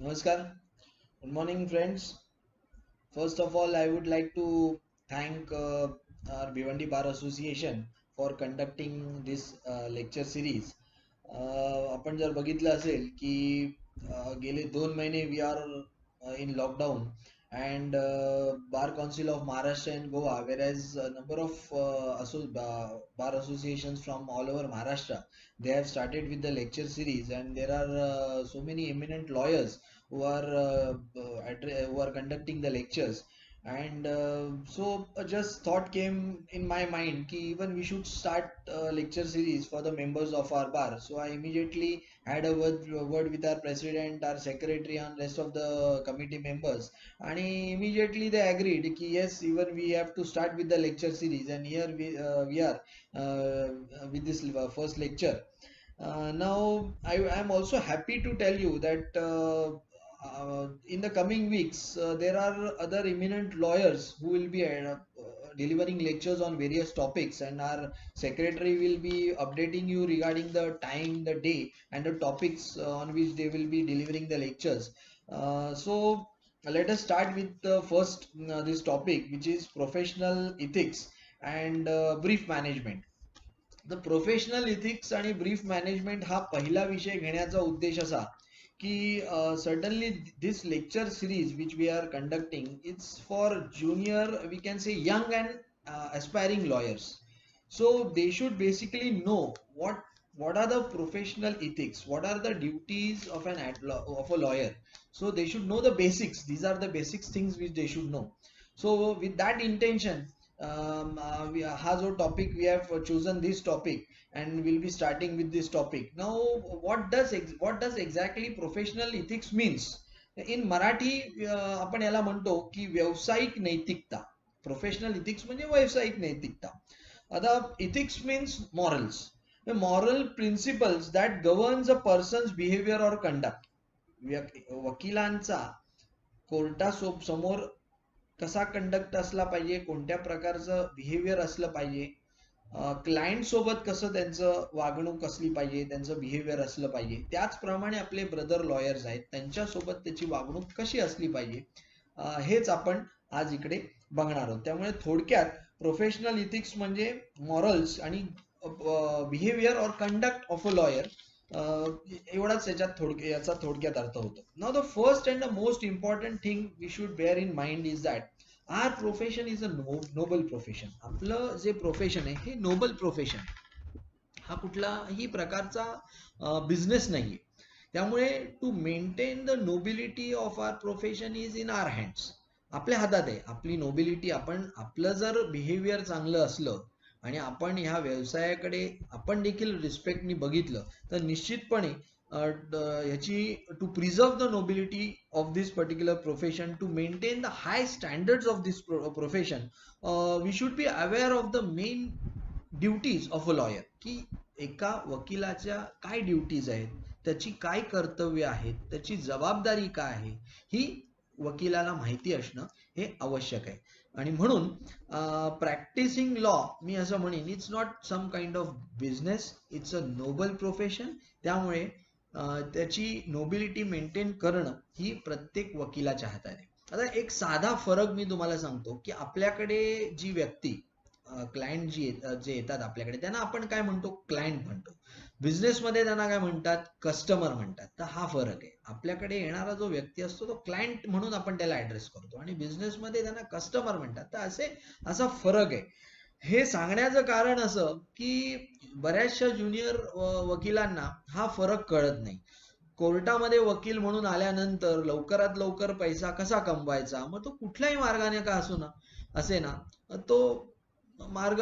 Namaskar. Good morning, friends. First of all, I would like to thank our Bhiwandi Bar Association for conducting this lecture series. आपण जर बघितलं असेल की गेले 2 महिने we are in lockdown and Bar Council of Maharashtra and Goa, whereas a number of bar associations from all over Maharashtra, they have started with the lecture series, and there are so many eminent lawyers who are who are conducting the lectures. And so just thought came in my mind ki even we should start a lecture series for the members of our bar. So I immediately had a word with our president, our secretary, and rest of the committee members, and immediately they agreed ki yes, even we have to start with the lecture series, and here we are with this first lecture. Now I am also happy to tell you that in the coming weeks there are other eminent lawyers who will be delivering lectures on various topics, and our secretary will be updating you regarding the time, the day, and the topics on which they will be delivering the lectures. So let us start with the first this topic, which is professional ethics and brief management. The professional ethics आणि brief management हा पहिला विषय घेण्याचा उद्देश असा की certainly this lecture series which we are conducting it's for junior, we can say young and aspiring lawyers. So they should basically know what are the professional ethics, what are the duties of of a lawyer. So they should know the basics. These are the basics things which they should know. So with that intention, हा जो topic we have chosen this topic and we'll be starting with this topic. Now what does exactly professional ethics means? In Marathi आपण याला म्हणतो की व्यावसायिक नैतिकता. Professional ethics म्हणजे व्यावसायिक नैतिकता. आता ethics means morals, moral principles that governs a person's behavior or conduct. वकिलांचा कोर्टासमोर कसा कंडक्ट असला पाहिजे, कोणत्या प्रकारचं बिहेवियर असलं पाहिजे, क्लायंट सोबत कसं त्यांचं वागणूक कसली पाहिजे, त्यांचं बिहेवियर असलं पाहिजे, त्याचप्रमाणे आपले ब्रदर लॉयर्स आहेत त्यांच्यासोबत त्याची वागणूक कशी असली पाहिजे, हेच आपण आज इकडे बघणार आहोत. त्यामुळे थोडक्यात प्रोफेशनल इथिक्स म्हणजे मॉरल्स आणि बिहेवियर और कंडक्ट ऑफ अ लॉयर, एवढाच याचा थोडक्यात अर्थ होतो. Now the first and the most important thing we should bear in mind is that our profession is a noble profession. आपलं जे प्रोफेशन आहे हे नोबल प्रोफेशन, हा कुठलाही प्रकारचा बिझनेस नाहीये. त्यामुळे to maintain the nobility of our profession is in our hands. आपल्या हातात आहे आपली नोबिलिटी. आपण आपलं जर बिहेवियर चांगलं असलं आणि आपण ह्या व्यवसायाकडे आपण देखील रिस्पेक्टनी बघितलं तर निश्चितपणे ह्याची to preserve the nobility of this particular profession, to maintain the high standards of this profession, we should be aware of the main duties of a lawyer. की एका वकिलाच्या काय ड्युटीज आहेत, त्याची काय कर्तव्य आहेत, त्याची जबाबदारी काय आहे, ही वकिलाला माहिती असणं हे आवश्यक आहे. आणि म्हणून प्रॅक्टिसिंग लॉ, मी असं म्हणेन, it's not some kind of business, it's a noble profession. त्यामुळे त्याची नोबिलिटी मेंटेन करणं ही प्रत्येक वकिलाच्या हातात आहे. आता एक साधा फरक मी तुम्हाला सांगतो की आपल्याकडे जी व्यक्ती क्लायंट जे येतात आपल्याकडे त्यांना आपण काय म्हणतो, क्लायंट म्हणतो. बिझनेसमध्ये त्यांना काय म्हणतात, कस्टमर म्हणतात. तर हा फरक आहे. आपल्याकडे येणारा जो व्यक्ती असतो तो क्लायंट म्हणून आपण त्याला ऍड्रेस करतो आणि बिझनेसमध्ये त्यांना कस्टमर म्हणतात. तर असा फरक आहे. हे सांगण्याचं कारण असं की बऱ्याचशा ज्युनियर वकिलांना हा फरक कळत नाही. कोर्टामध्ये वकील म्हणून आल्यानंतर लवकरात लवकर पैसा कसा कमवायचा, मग तो कुठल्याही मार्गाने का असे ना, तो मार्ग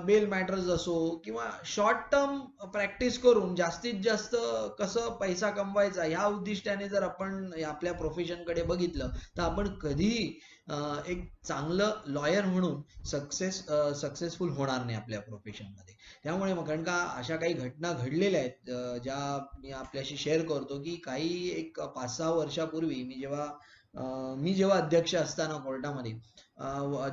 बेल मॅटर्स असो किंवा शॉर्ट टर्म प्रॅक्टिस करून जास्तीत जास्त कसं पैसा कमवायचा ह्या उद्दिष्टाने जर आपण आपल्या प्रोफेशनकडे बघितलं तर आपण कधीही एक चांगलं लॉयर म्हणून सक्सेसफुल होणार नाही आपल्या प्रोफेशनमध्ये. त्यामुळे मग कारण का अशा काही घटना घडलेल्या आहेत ज्या मी आपल्याशी शेअर करतो की काही एक 5-6 वर्षापूर्वी मी जेव्हा अध्यक्ष असताना कोर्टामध्ये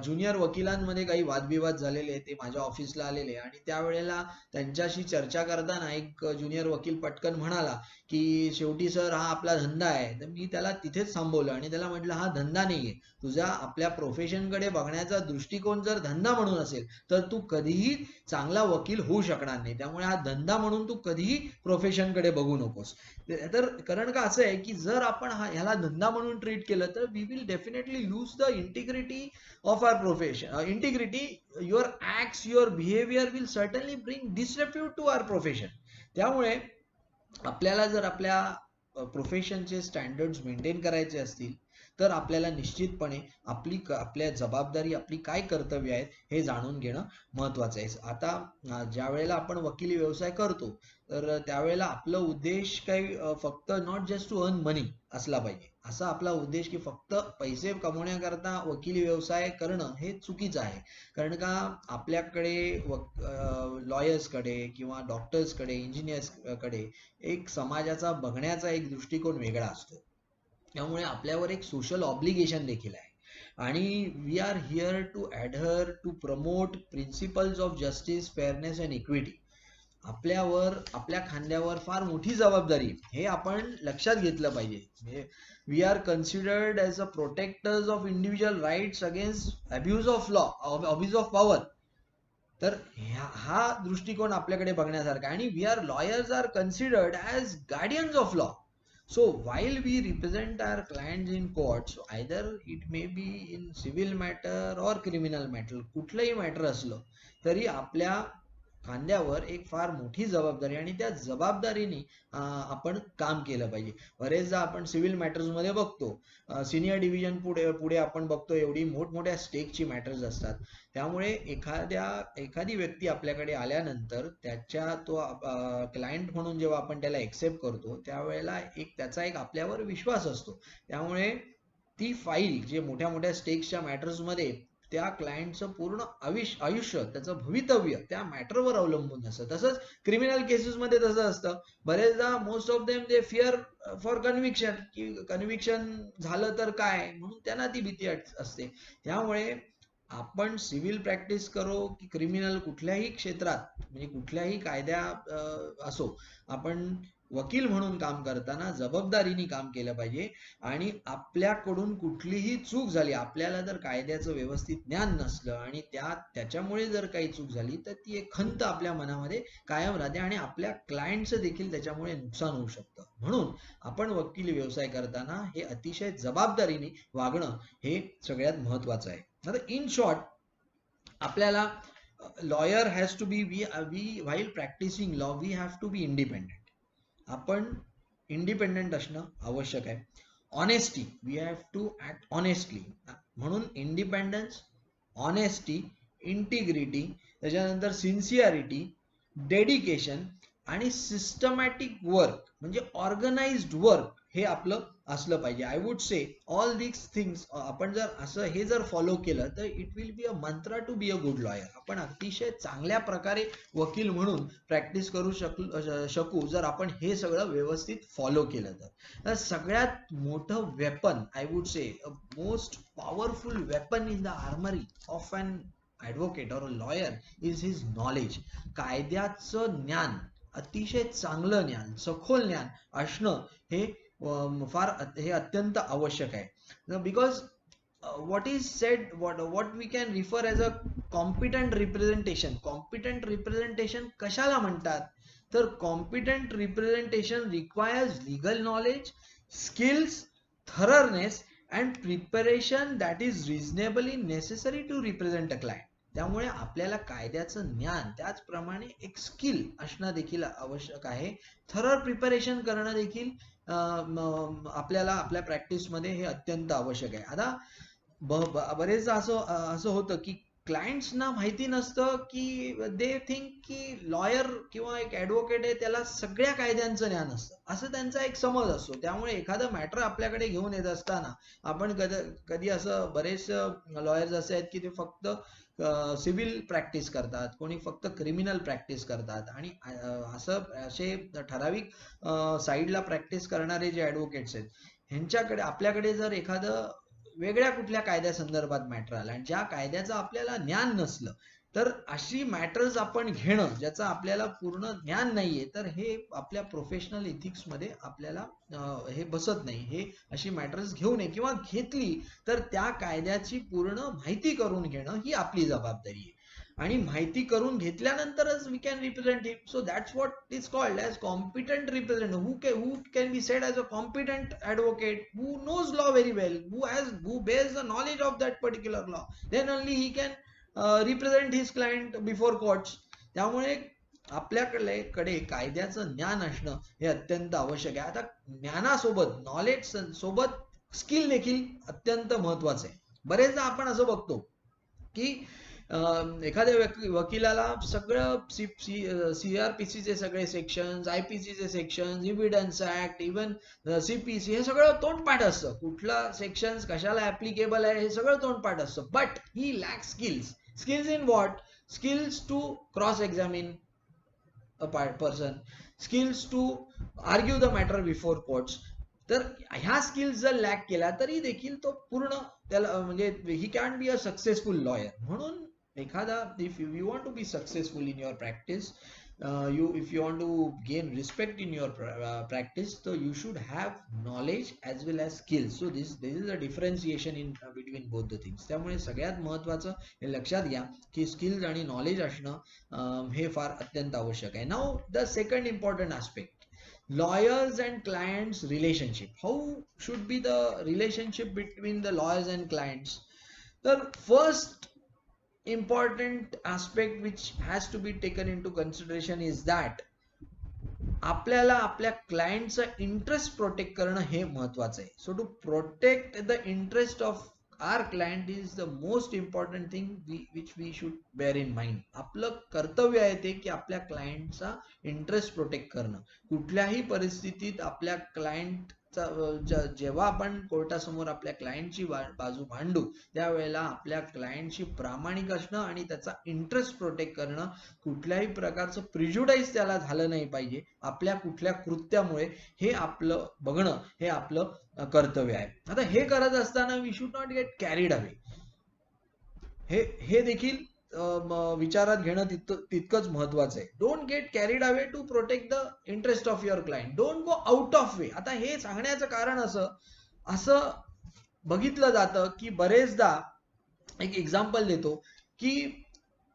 ज्युनियर वकिलांमध्ये काही वादविवाद झालेले, ते माझ्या ऑफिसला आलेले आणि त्यावेळेला त्यांच्याशी चर्चा करताना एक ज्युनियर वकील पटकन म्हणाला की शेवटी सर हा आपला धंदा आहे. तर मी त्याला तिथेच थांबवलं आणि त्याला म्हटलं हा धंदा नाहीये. तुझा आपल्या प्रोफेशनकडे बघण्याचा दृष्टिकोन जर धंदा म्हणून असेल तर तू कधीही चांगला वकील होऊ शकणार नाही. त्यामुळे हा धंदा म्हणून तू कधीही प्रोफेशनकडे बघू नकोस. तर कारण का असं आहे की जर आपण ह्याला धंदा म्हणून ट्रीट केलं तर we will definitely lose the integrity of our profession. Integrity, your acts, your behavior will certainly bring disrepute to our profession. त्यामुळे आपल्याला जर आपल्या प्रोफेशनचे स्टँडर्ड्स मेंटेन करायचे असतील तर आपल्याला निश्चितपणे आपल्या जबाबदारी, आपली काय कर्तव्य आहेत हे जाणून घेणं महत्वाचं आहे. आता ज्या वेळेला आपण वकिली व्यवसाय करतो तर त्यावेळेला आपला उद्देश काही फक्त नॉट जस्ट टू अर्न मनी असला पाहिजे. असा आपला उद्देश की फक्त पैसे कमवण्याकरता वकिली व्यवसाय करणं हे चुकीचं आहे. कारण का आपल्याकडे लॉयर्सकडे किंवा डॉक्टर्सकडे, इंजिनियर्सकडे एक समाजाचा बघण्याचा एक दृष्टिकोन वेगळा असतो. त्यामुळे आपल्यावर एक सोशल ऑब्लिगेशन देखील आहे आणि we are here to adhere to promote principles of justice, fairness and equity. आपल्या खांद्यावर फार मोठी जबाबदारी हे आपण लक्षात घेतलं पाहिजे. We are considered as a protectors of individual rights against abuse of law, abuse of power. तर हा दृष्टिकोन आपल्याकडे बघण्यासारखा आणि we are lawyers are considered as guardians of law. So while we represent our clients in courts, either it may be in civil matter or criminal matter, कुठलंही matter असलं तरी आपल्या खांद्यावर एक फार मोठी जबाबदारी आणि त्या जबाबदारीने आपण काम केलं पाहिजे. बरेचदा आपण सिव्हिल मॅटर्स मध्ये बघतो सिनियर डिव्हिजन पुढे आपण बघतो एवढी मोठमोठ्या स्टेकची मॅटर्स असतात. त्यामुळे एखादी व्यक्ती आपल्याकडे आल्यानंतर तो क्लायंट म्हणून जेव्हा आपण त्याला एक्सेप्ट करतो त्यावेळेला त्याचा एक आपल्यावर विश्वास असतो. त्यामुळे ती फाईल जे मोठ्या मोठ्या स्टेक्सच्या मॅटर्स मध्ये त्या क्लायंटचं पूर्ण आयुष्य, त्याचं भवितव्य त्या मॅटरवर अवलंबून असतं. तसंच क्रिमिनल केसेसमध्ये तसं असतं. बरेचदा most of them they fear for conviction, की कन्व्हिक्शन झालं तर काय, म्हणून त्यांना ती भीती असते. त्यामुळे आपण सिव्हिल प्रॅक्टिस करो की क्रिमिनल, कुठल्याही क्षेत्रात म्हणजे कुठल्याही कायद्या असो, आपण वकील म्हणून काम करताना जबाबदारीने काम केलं पाहिजे. आणि आपल्याकडून कुठलीही चूक झाली, आपल्याला जर कायद्याचं व्यवस्थित ज्ञान नसलं आणि त्याच्यामुळे जर काही चूक झाली तर ती एक खंत आपल्या मनामध्ये कायम राहते आणि आपल्या क्लायंटचं देखील त्याच्यामुळे नुकसान होऊ शकतं. म्हणून आपण वकिली व्यवसाय करताना हे अतिशय जबाबदारीने वागणं हे सगळ्यात महत्वाचं आहे. आता इन शॉर्ट, आपल्याला lawyer has to be, while practising law we have to be independent. आपण इंडिपेंडेंट असणं आवश्यक आहे. Honesty, we have to act honestly. म्हणून इंडिपेंडन्स, ऑनेस्टी, इंटिग्रिटी, त्याच्यानंतर सिन्सिअरिटी, डेडिकेशन आणि सिस्टमॅटिक वर्क म्हणजे ऑर्गनाइज्ड वर्क हे आपलं असलं पाहिजे. I would say all these things आपण जर हे जर फॉलो केलं तर it will be a mantra to be a good lawyer. आपण अतिशय चांगल्या प्रकारे वकील म्हणून प्रॅक्टिस करू शकू जर आपण हे सगळं व्यवस्थित फॉलो केलं तर. सगळ्यात मोठं weapon, I would say most powerful weapon in the armoury of an advocate or a lawyer is his knowledge. कायद्याचं ज्ञान, अतिशय चांगलं ज्ञान, सखोल ज्ञान असणं हे अत्यंत आवश्यक आहे. Because what is said, what we can refer as a competent representation. Competent representation कशाला म्हणतात तर competent representation requires legal knowledge, skills, thoroughness and preparation that is reasonably necessary to represent a client. त्यामुळे आपल्याला कायद्याचं ज्ञान, त्याचप्रमाणे एक skill असणं देखील आवश्यक आहे. थरर प्रिपरेशन करणं देखील आपल्याला आपल्या प्रॅक्टिसमध्ये हे अत्यंत आवश्यक आहे. आता बरेचदा असं होतं की क्लायंट्सना माहिती नसतं की दे थिंक की लॉयर किंवा एक ॲडव्होकेट आहे त्याला सगळ्या कायद्यांचं ज्ञान असतं, असं त्यांचा एक समज असतो. त्यामुळे एखादं मॅटर आपल्याकडे घेऊन येत असताना आपण कधी असं, बरेच लॉयर्स असे आहेत की ते फक्त सिव्हिल प्रॅक्टिस करतात, कोणी फक्त क्रिमिनल प्रॅक्टिस करतात आणि असे ठराविक साईडला प्रॅक्टिस करणारे जे ॲडव्होकेट्स आहेत ह्यांच्याकडे, आपल्याकडे जर एखादं वेगळ्या कुठल्या कायद्या संदर्भात मॅटर आला आणि ज्या कायद्याचं आपल्याला ज्ञान नसलं, तर अशी मॅटर्स आपण घेणं ज्याचं आपल्याला पूर्ण ज्ञान नाहीये, तर हे आपल्या प्रोफेशनल इथिक्स मध्ये आपल्याला हे बसत नाही. हे अशी मॅटर्स घेऊ नये, किंवा घेतली तर त्या कायद्याची पूर्ण माहिती करून घेणं ही आपली जबाबदारी आहे. आणि माहिती करून घेतल्यानंतरच we can represent him. So that's what is called as competent representative. Who can be said as a competent advocate who knows law very well, who bears the knowledge of that particular law, then only he can represent his client before courts. त्यामुळे आपल्याकडे कायद्याचं ज्ञान असणं हे अत्यंत आवश्यक आहे. आता ज्ञानासोबत, नॉलेज सोबत स्किल देखील अत्यंत महत्वाचं आहे. बरेचदा आपण असं बघतो की एखाद्या वकिलाला सगळं CRPCचे सगळे सेक्शन्स, IPCचे sections, evidence act, even CPC हे सगळं तोंडपाठ असतं. कुठला सेक्शन्स कशाला ऍप्लिकेबल आहे हे सगळं तोंडपाठ असतं. But he lack skills. Skills in what? Skills to cross examine a person, skills to argue the matter before courts. तर ह्या स्किल्स जर लॅक केला तरी देखील तो पूर्ण त्याला म्हणजे he can be a successful lawyer. म्हणून एखादा, if you want to be successful in your practice, if you want to gain respect in your practice, so you should have knowledge as well as skills. So this is a differentiation in between both the things. त्यामुळे सगळ्यात महत्त्वाचं हे लक्षात घ्या की skills आणि knowledge असणं हे फार अत्यंत आवश्यक आहे. Now the second important aspect, lawyers and clients relationship. How should be the relationship between the lawyers and clients? The first important aspect which has to be taken into consideration is that आपल्याला आपल्या क्लायंटचा interest protect करणं हे महत्वाचं आहे. So to protect the interest of our client is the most important thing which we should bear in mind. आपलं कर्तव्य आहे ते की आपल्या क्लायंटचा इंटरेस्ट प्रोटेक्ट करणं. कुठल्याही परिस्थितीत आपल्या क्लायंट जेव्हा आपण कोर्टासमोर आपल्या क्लायंटची बाजू मांडू त्यावेळेला आपल्या क्लायंटशी प्रामाणिक असणं आणि त्याचा इंटरेस्ट प्रोटेक्ट करणं, कुठल्याही प्रकारचं प्रिज्युडाईज त्याला झालं नाही पाहिजे आपल्या कुठल्या कृत्यामुळे, हे आपलं बघणं हे आपलं कर्तव्य आहे. आता हे करत असताना we should not get carried away. हे देखील विचारात घेणं तितकंच महत्वाचं आहे. Don't get carried away to protect the interest of your client. Don't go out of way. आता हे सांगण्याचं कारण असं बघितलं जातं की बरेचदा, एक एक्झाम्पल देतो की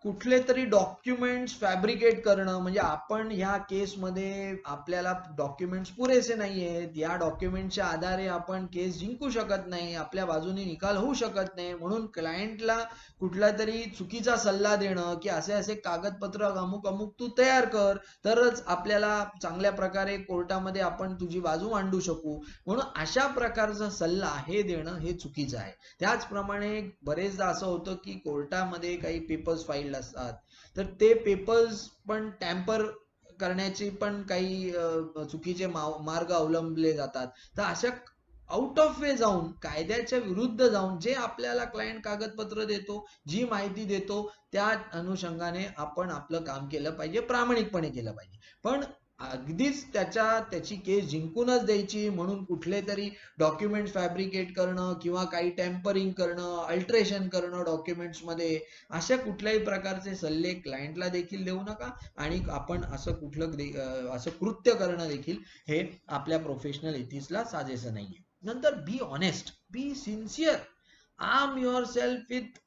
कुठले तरी डॉक्युमेंट्स फॅब्रिकेट करणं, म्हणजे आपण ह्या केसमध्ये आपल्याला डॉक्युमेंट्स पुरेसे नाही आहेत, या डॉक्युमेंटच्या आधारे आपण केस जिंकू शकत नाही, आपल्या बाजूने निकाल होऊ शकत नाही, म्हणून क्लायंटला कुठला तरी चुकीचा सल्ला देणं की असे असे कागदपत्र अमुक अमुक तू तयार कर तरच आपल्याला चांगल्या प्रकारे कोर्टामध्ये आपण तुझी बाजू मांडू शकू, म्हणून अशा प्रकारचा सल्ला हे देणं हे चुकीचं आहे. त्याचप्रमाणे बरेचदा असं होतं की कोर्टामध्ये काही पेपर्स फाईल असतात, तर ते पेपर्स पण टॅम्पर करण्याची पण काही चुकीचे मार्ग अवलंबले जातात. तर अशा आउट ऑफ वे जाऊन, कायद्याच्या विरुद्ध जाऊन जे आपल्याला क्लायंट कागदपत्र देतो, जी माहिती देतो, त्या अनुषंगाने आपण आपलं काम केलं पाहिजे, प्रामाणिकपणे केलं पाहिजे. पण अगदीच त्याची केस जिंकूनच द्यायची म्हणून कुठले तरी डॉक्युमेंट फॅब्रिकेट करणं किंवा काही टेम्परिंग करणं, अल्ट्रेशन करणं डॉक्युमेंट्स मध्ये, अशा कुठल्याही प्रकारचे सल्ले क्लायंटला देखील देऊ नका आणि आपण असं कृत्य करणं देखील हे आपल्या प्रोफेशनल एथिक्सला साजेसं नाहीये. नंतर be honest, be sincere, arm yourself with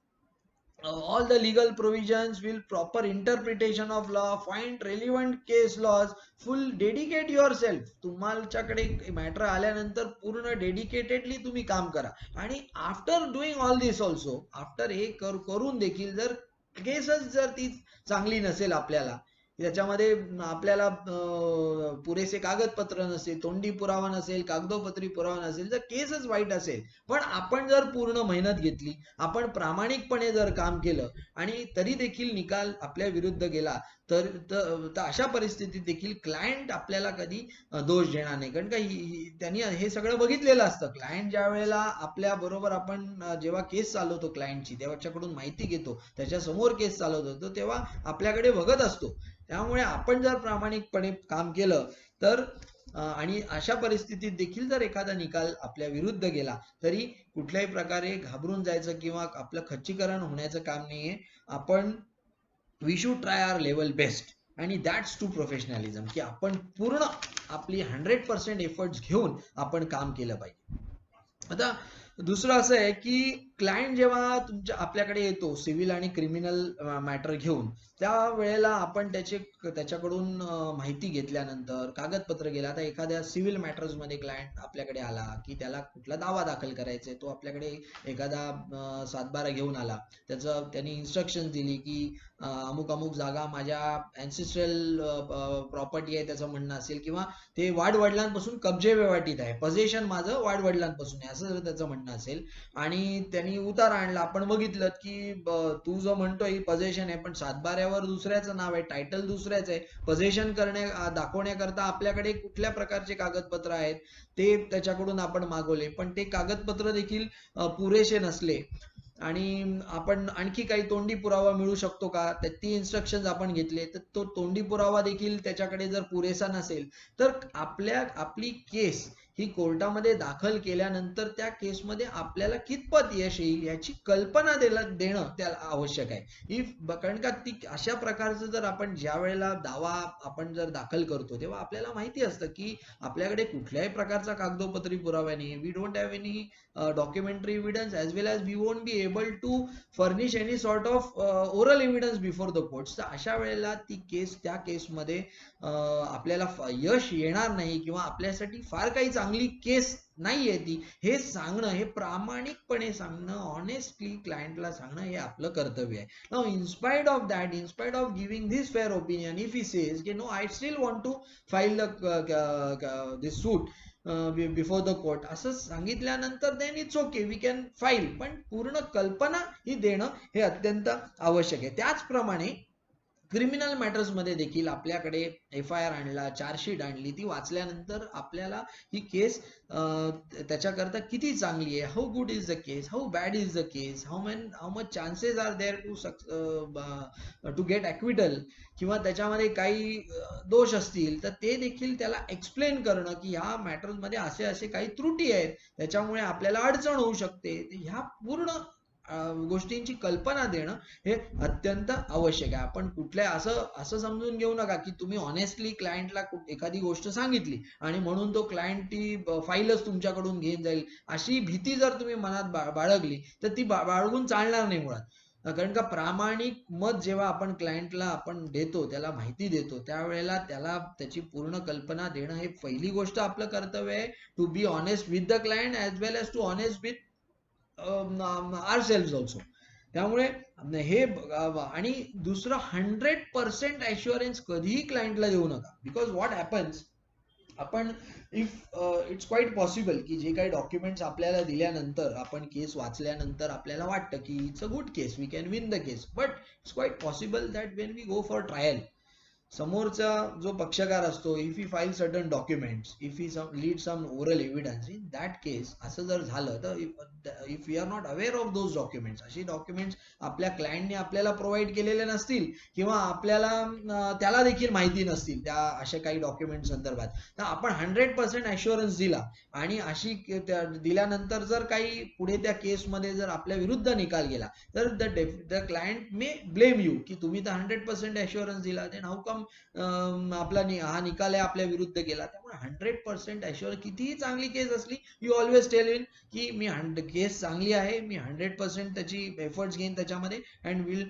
all the legal provisions, will proper interpretation of law, find relevant case laws, full dedicate yourself. तुमच्याकडे मॅटर आल्यानंतर पूर्ण डेडिकेटेडली तुम्ही काम करा. आणि आफ्टर डुईंग ऑल दिस ऑल्सो, आफ्टर हे करून देखील जर केसच जर ती चांगली नसेल, आपल्याला त्याच्यामध्ये आपल्याला पुरेसे कागदपत्र नसेल, तोंडी पुरावा नसेल, कागदोपत्री पुरावा नसेल, जर केसच वाईट असेल, पण आपण जर पूर्ण मेहनत घेतली, आपण प्रामाणिकपणे जर काम केलं आणि तरी देखील निकाल आपल्या विरुद्ध गेला, तर अशा परिस्थितीत देखील क्लायंट आपल्याला कधी दोष देणार नाही. कारण का त्यांनी हे सगळं बघितलेलं असतं. क्लायंट ज्या वेळेला आपल्या बरोबर आपण जेव्हा केस चालवतो क्लायंटची, त्याच्याकडून माहिती घेतो, त्याच्या समोर केस चालवतो, तेव्हा आपल्याकडे बघत असतो. त्यामुळे आपण जर प्रामाणिकपणे काम केलं तर आणि अशा परिस्थितीत देखील जर एखादा निकाल आपल्या विरुद्ध गेला तरी कुठल्याही प्रकारे घाबरून जायचं किंवा आपलं खच्चीकरण होण्याचं काम नाहीये. आपण we should try our level best आणि दॅट्स टू प्रोफेशनलिझम, की आपण पूर्ण आपली 100% एफर्ट्स घेऊन आपण काम केलं पाहिजे. आता दुसरं असं आहे की क्लायंट जेव्हा आपल्याकडे येतो सिव्हिल आणि क्रिमिनल मॅटर घेऊन, त्या वेळेला आपण त्याच्याकडून माहिती घेतल्यानंतर कागदपत्र गेला. आता एखाद्या सिव्हिल मॅटर्स मध्ये क्लायंट आपल्याकडे आला की त्याला कुठला दावा दाखल करायचा आहे, तो आपल्याकडे एखादा सातबारा घेऊन आला, त्यांनी इन्स्ट्रक्शन दिली की अमुक अमुक जागा माझ्या अँसेस्ट्रल प्रॉपर्टी आहे त्याचं म्हणणं असेल, किंवा ते वाडवडिलांपासून कब्जे वेवाटीत आहे, पजेशन माझं वाडवडिलांपासून आहे असं जर त्याचं म्हणणं असेल, आणि त्यांनी उतार आणला, आपण बघितलं की तू जो म्हणतोय पजेशन आहे पण सातबाऱ्यावर दुसऱ्याचं नाव आहे, टायटल दुसऱ्याच आहे, पजेशन दाखवण्याकरता आपल्याकडे कुठल्या प्रकारचे कागदपत्र आहेत ते त्याच्याकडून आपण मागवले, पण ते कागदपत्र देखील पुरेसे नसले आणि आपण आणखी काही तोंडी पुरावा मिळू शकतो का, ती इन्स्ट्रक्शन आपण घेतले, तर तो तोंडी पुरावा देखील त्याच्याकडे जर पुरेसा नसेल तर आपली केस ही कोर्टामध्ये दाखल केल्यानंतर त्या केसमध्ये आपल्याला कितपत यश येईल याची कल्पना देणं त्याला आवश्यक आहे. कारण का ती अशा प्रकारचं जर आपण ज्या वेळेला दावा आपण जर दाखल करतो तेव्हा आपल्याला माहिती असतं की आपल्याकडे कुठल्याही प्रकारचा कागदोपत्री पुरावा नाही, we don't have any documentary evidence as well as we won't be able to furnish any sort of oral evidence before the courts. तर अशा वेळेला त्या केसमध्ये आपल्याला यश येणार नाही किंवा आपल्यासाठी फार काही चांगली केस नाहीये ती, हे सांगणं, हे प्रामाणिकपणे सांगणं, ऑनेस्टली क्लायंटला सांगणं हे आपलं कर्तव्य आहे. Now inspired of that, inspired of giving this fair opinion, if he says की no I still want to file this suit before the court असं सांगितल्यानंतर then it's okay, we can file, पण पूर्ण कल्पना ही देणं हे अत्यंत आवश्यक आहे. त्याचप्रमाणे क्रिमिनल मॅटर्स मध्ये देखील आपल्याकडे FIR आणला, चार्जशीट आणली, ती वाचल्यानंतर आपल्याला ही केस त्याच्याकरता किती चांगली आहे, how good is the case, how bad is the case, how much chances are there to get acquittal, किंवा त्याच्यामध्ये काही दोष असतील तर ते देखील त्याला एक्सप्लेन करणं की ह्या मॅटर्स मध्ये असे असे काही त्रुटी आहेत, त्याच्यामुळे आपल्याला अडचण होऊ शकते, ह्या पूर्ण गोष्टींची कल्पना देणं हे अत्यंत आवश्यक आहे. आपण कुठल्या असं समजून घेऊ नका की तुम्ही ऑनेस्टली क्लायंटला एखादी गोष्ट सांगितली आणि म्हणून तो क्लायंट ती फाईलच तुमच्याकडून घेऊन जाईल, अशी भीती जर तुम्ही मनात बाळगली तर ती बाळगून चालणार नाही मुळात. कारण का प्रामाणिक मत जेव्हा आपण क्लायंटला आपण देतो, त्याला माहिती देतो, त्यावेळेला त्याला त्याची पूर्ण कल्पना देणं हे पहिली गोष्ट आपलं कर्तव्य आहे. To be honest with the client as well as to honest with ourselves also. त्यामुळे हे आणि दुसरं 100% ॲश्युरन्स कधीही क्लायंटला देऊ नका, बिकॉज व्हॉट हॅपन्स, आपण इफ इट्स क्वाईट पॉसिबल की जे काही डॉक्युमेंट्स आपल्याला दिल्यानंतर, आपण केस वाचल्यानंतर आपल्याला वाटतं की it's a good case, we can win the case, but it's quite possible that when we go for trial, समोरचा जो पक्षकार असतो, if he file certain documents, if he lead some oral evidence, in that case असं जर झालं तर if we are not aware of those documents, अशी documents आपल्या क्लायंटने आपल्याला प्रोव्हाइड केलेले नसतील किंवा आपल्याला त्याला देखील माहिती नसतील त्या अशा काही डॉक्युमेंट संदर्भात, तर आपण 100% ॲश्युरन्स दिला आणि अशी दिल्यानंतर जर काही पुढे त्या केसमध्ये जर आपल्या विरुद्ध निकाल गेला तर the client may blame you की तुम्ही तर 100% ॲश्युरन्स दिला, देन हाऊ कम आपला हा निकाल आहे आपल्या विरुद्ध गेला. त्यामुळे 100% ॲश्युअर, कितीही चांगली केस असली, यू ऑलवेज टेल इन की मी केस चांगली आहे, मी 100% त्याची एफर्ट्स घेईन त्याच्यामध्ये and will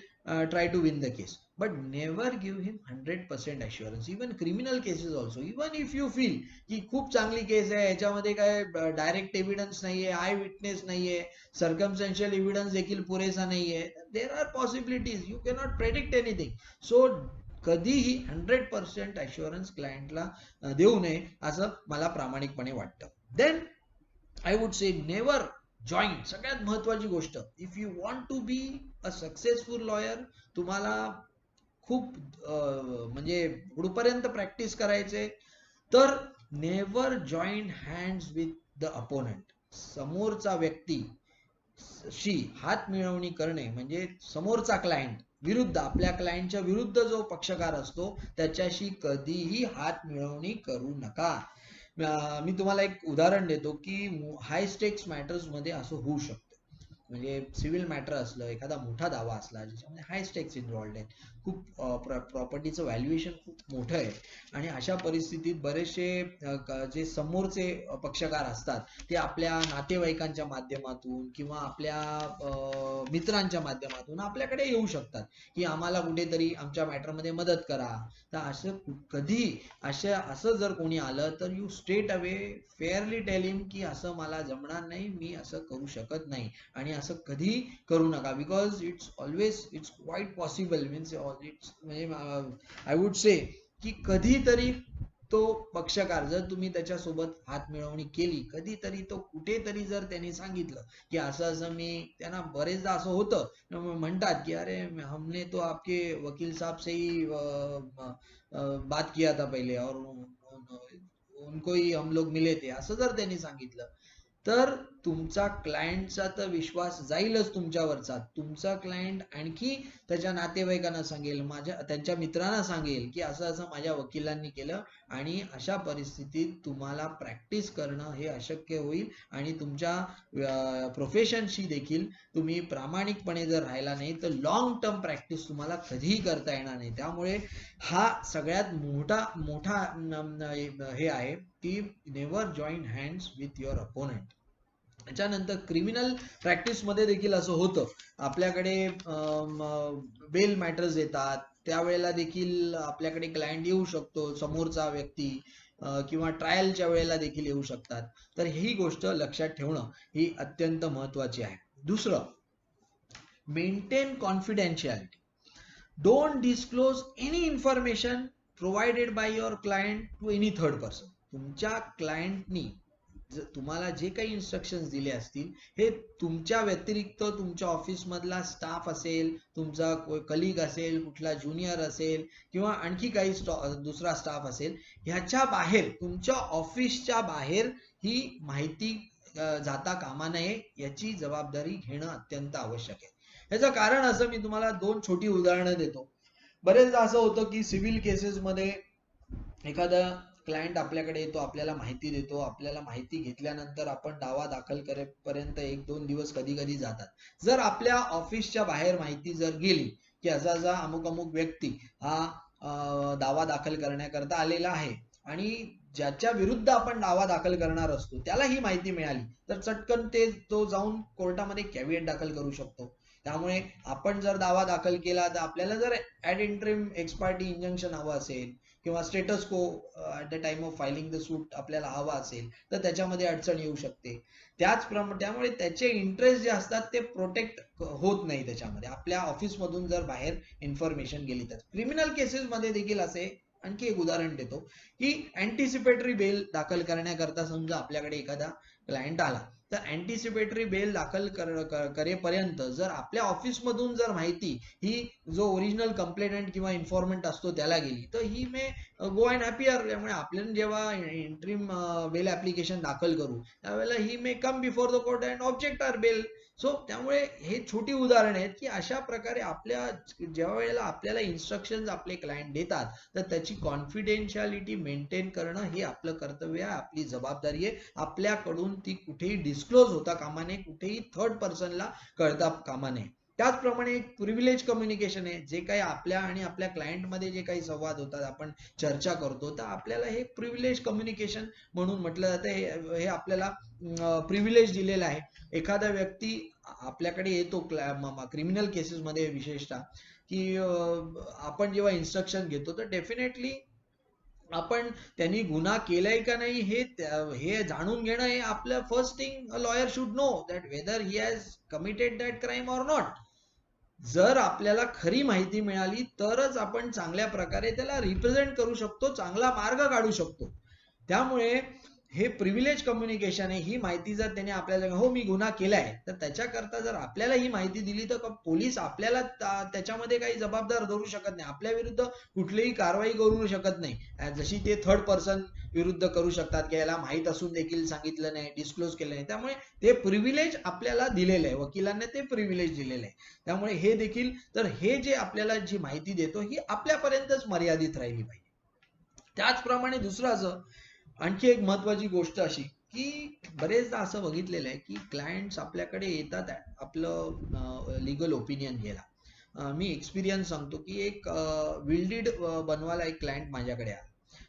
try to win the case, but never give him 100% assurance. Even criminal cases also, even if you feel की खूप चांगली केस आहे, याच्यामध्ये काय डायरेक्ट एव्हिडन्स नाहीये, आय विटनेस नाहीये, सर्कमस्टॅन्शियल एव्हिडन्स देखील पुरेसा नाहीये, there are possibilities, you cannot predict anything. So कधीही 100% ॲश्युरन्स क्लायंटला देऊ नये असं मला प्रामाणिकपणे वाटतं. Then I would say never join, सगळ्यात महत्वाची गोष्ट, if you want to be a successful lawyer, तुम्हाला खूप म्हणजे पुढपर्यंत प्रॅक्टिस करायचे, तर never join hands with the opponent. समोरचा व्यक्ती शी हात मिळवणी करणे म्हणजे समोरचा क्लायंट विरुद्ध, आपल्या क्लायंटच्या विरुद्ध जो पक्षकार असतो त्याच्याशी कधीही हात मिळवणी करू नका. मी तुम्हाला एक उदाहरण देतो की हाय स्टेक्स मॅटर्स मध्ये असं होऊ शकतं. म्हणजे सिव्हिल मॅटर असलं, एखादा मोठा दावा असला ज्याच्यामध्ये हाय स्टेक्स इन्व्हॉल्ड आहेत, खूप प्रॉपर्टीचं व्हॅल्युएशन खूप मोठं आहे, आणि अशा परिस्थितीत बरेचसे जे समोरचे पक्षकार असतात ते आपल्या नातेवाईकांच्या माध्यमातून किंवा आपल्या मित्रांच्या माध्यमातून आपल्याकडे येऊ शकतात की आम्हाला कुठेतरी आमच्या मॅटरमध्ये मदत करा. तर असं कधी असं जर कोणी आलं तर you straight away fairly tell him की असं मला जमणार नाही, मी असं करू शकत नाही, आणि असं कधी करू नका. Because it's quite possible means it's म्हणजे आय वुड से की कधीतरी तो पक्षकार जर तुम्ही त्याच्यासोबत हात मिळवणी केली, कधीतरी तो कुठेतरी जर त्यांनी सांगितलं की असं असं मी, त्यांना बरेचदा असं होतं म्हणतात की अरे हमने तो आपके वकील साहब से ही बात किया था पहिले और उनको ही हम लोग मिले थे, असं जर त्यांनी सांगितलं तर तुमचा क्लायंटचा तर विश्वास जाईलच तुमच्यावरचा. तुमचा क्लायंट आणखी त्याच्या नातेवाईकांना सांगेल, त्यांच्या मित्रांना सांगेल की असं असं माझ्या वकिलांनी केलं, आणि अशा परिस्थितीत तुम्हाला प्रॅक्टिस करणं हे अशक्य होईल, आणि तुमच्या प्रोफेशनशी देखील तुम्ही प्रामाणिकपणे जर राहिला नाही तर लॉंग टर्म प्रॅक्टिस तुम्हाला कधीही करता येणार नाही. त्यामुळे हा सगळ्यात मोठा हे आहे की never join hands with your opponent. त्याच्यानंतर क्रिमिनल प्रॅक्टिस मध्ये देखील असं होतं. आपल्याकडे बेल मॅटर्स येतात, त्यावेळेला देखील आपल्याकडे क्लायंट येऊ शकतो, समोरचा व्यक्ती, किंवा ट्रायलच्या वेळेला देखील येऊ शकतात. तर ही गोष्ट लक्षात ठेवणं ही अत्यंत महत्वाची आहे. दुसरं, maintain confidentiality. Don't disclose any information provided by your client to any third person. तुमच्या क्लायंटनी तुम्हाला जे काही इन्स्ट्रक्शन्स दिले असतील हे तुमच्या व्यतिरिक्त तुमच्या ऑफिस मधला स्टाफ असेल, तुमचा कलिग असेल, कुठला ज्युनियर असेल, किंवा आणखी काही दुसरा स्टाफ असेल, ह्याच्या बाहेर, तुमच्या ऑफिसच्या बाहेर ही माहिती जाता कामा नये, याची जबाबदारी घेणं अत्यंत आवश्यक आहे. याचं कारण असं, मी तुम्हाला 2 छोटी उदाहरणं देतो. बरेचदा असं होतं की सिव्हिल केसेस मध्ये एखादा क्लायंट आपल्याकडे येतो, आपल्याला माहिती देतो, आपल्याला माहिती घेतल्यानंतर आपण दावा दाखल करेपर्यंत 1-2 दिवस कधी कधी जातात. जर आपल्या ऑफिसच्या बाहेर माहिती जर गेली की असा असा अमुक अमुक व्यक्ती हा दावा दाखल करण्याकरता आलेला आहे, आणि ज्याच्या विरुद्ध आपण दावा दाखल करणार असतो त्याला ही माहिती मिळाली, तर चटकन तो जाऊन कोर्टामध्ये कॅव्हिएट दाखल करू शकतो. त्यामुळे आपण जर दावा दाखल केला तर आपल्याला जर ad interim ex parte injunction हवं असेल किंवा status quo at the time of filing the suit आपल्याला हवा असेल तर त्याच्यामध्ये अडचण येऊ शकते. त्यामुळे त्याचे इंटरेस्ट जे असतात ते प्रोटेक्ट होत नाही त्याच्यामध्ये, आपल्या ऑफिस मधून जर बाहेर इन्फॉर्मेशन गेली तर. क्रिमिनल केसेस मध्ये देखील असे आणखी एक उदाहरण देतो की अँटिसिपेटरी बेल दाखल करण्याकरता समजा आपल्याकडे एखादा क्लायंट आला, तर अँटिसिपेटरी बेल दाखल करेपर्यंत जर आपल्या ऑफिस मधून जर माहिती ही जो ओरिजिनल कंप्लेनंट किंवा इन्फॉर्मंट असतो त्याला गेली, तर ही मे गो अँड अपीअर. त्यामुळे आपल्याला जेव्हा इंटरिम बेल ऍप्लिकेशन दाखल करू त्यावेळेला he may come before the court and object our bail. So त्यामुळे हे छोटी उदाहरण आहेत की अशा प्रकारे ज्या वेळेला आपल्याला इन्स्ट्रक्शन आपले क्लायंट देतात तर त्याची कॉन्फिडेन्शियालिटी मेंटेन करणं हे आपलं कर्तव्य आहे, आपली जबाबदारी आहे. आपल्याकडून ती कुठेही डिस्क्लोज होता कामा नये, कुठेही थर्ड पर्सनला कळता कामा नये. त्याचप्रमाणे एक प्रिव्हिलेज कम्युनिकेशन आहे. जे काही आपल्या आणि आपल्या क्लायंट मध्ये जे काही संवाद होतात, आपण चर्चा करतो, तर आपल्याला हे प्रिव्हिलेज कम्युनिकेशन म्हणून म्हटलं जातं. हे आपल्याला प्रिव्हिलेज दिलेलं आहे. एखादा व्यक्ती आपल्याकडे येतो क्रिमिनल केसेस मध्ये विशेषतः, की आपण जेव्हा इन्स्ट्रक्शन घेतो तर डेफिनेटली आपण त्यांनी गुन्हा केलाय का नाही हे जाणून घेणं हे आपलं first thing a lawyer should know that weather he has committed that crime or not. जर आपल्याला खरी माहिती मिळाली तरच आपण चांगल्या प्रकारे त्याला रिप्रेझेंट करू शकतो, चांगला मार्ग काढू शकतो. त्यामुळे हे प्रिव्हिलेज कम्युनिकेशन आहे. ही माहिती जर त्याने आपल्याला, हो मी गुन्हा केलाय, तर त्याच्याकरता जर आपल्याला ही माहिती दिली तर पोलीस आपल्याला त्याच्यामध्ये काही जबाबदार धरू शकत नाही, आपल्या विरुद्ध कुठलीही कारवाई करू शकत नाही, जशी ते थर्ड पर्सन विरुद्ध करू शकतात की याला माहित असून देखील सांगितलं नाही, डिस्क्लोज केलं नाही. त्यामुळे ते प्रिव्हिलेज आपल्याला दिलेलं आहे, वकिलांना ते प्रिव्हिलेज दिलेलं आहे. त्यामुळे हे देखील, तर हे जे आपल्याला जी माहिती देतो ही आपल्यापर्यंतच मर्यादित राहिली पाहिजे. त्याचप्रमाणे दुसरं असं आणखी एक महत्वाची गोष्ट अशी की बरेचदा असं बघितलेलं आहे की क्लायंट्स आपल्याकडे येतात आपलं लिगल ओपिनियन घ्यायला. मी एक्सपिरियन्स सांगतो की एक विल डीड बनवायला एक क्लायंट माझ्याकडे आला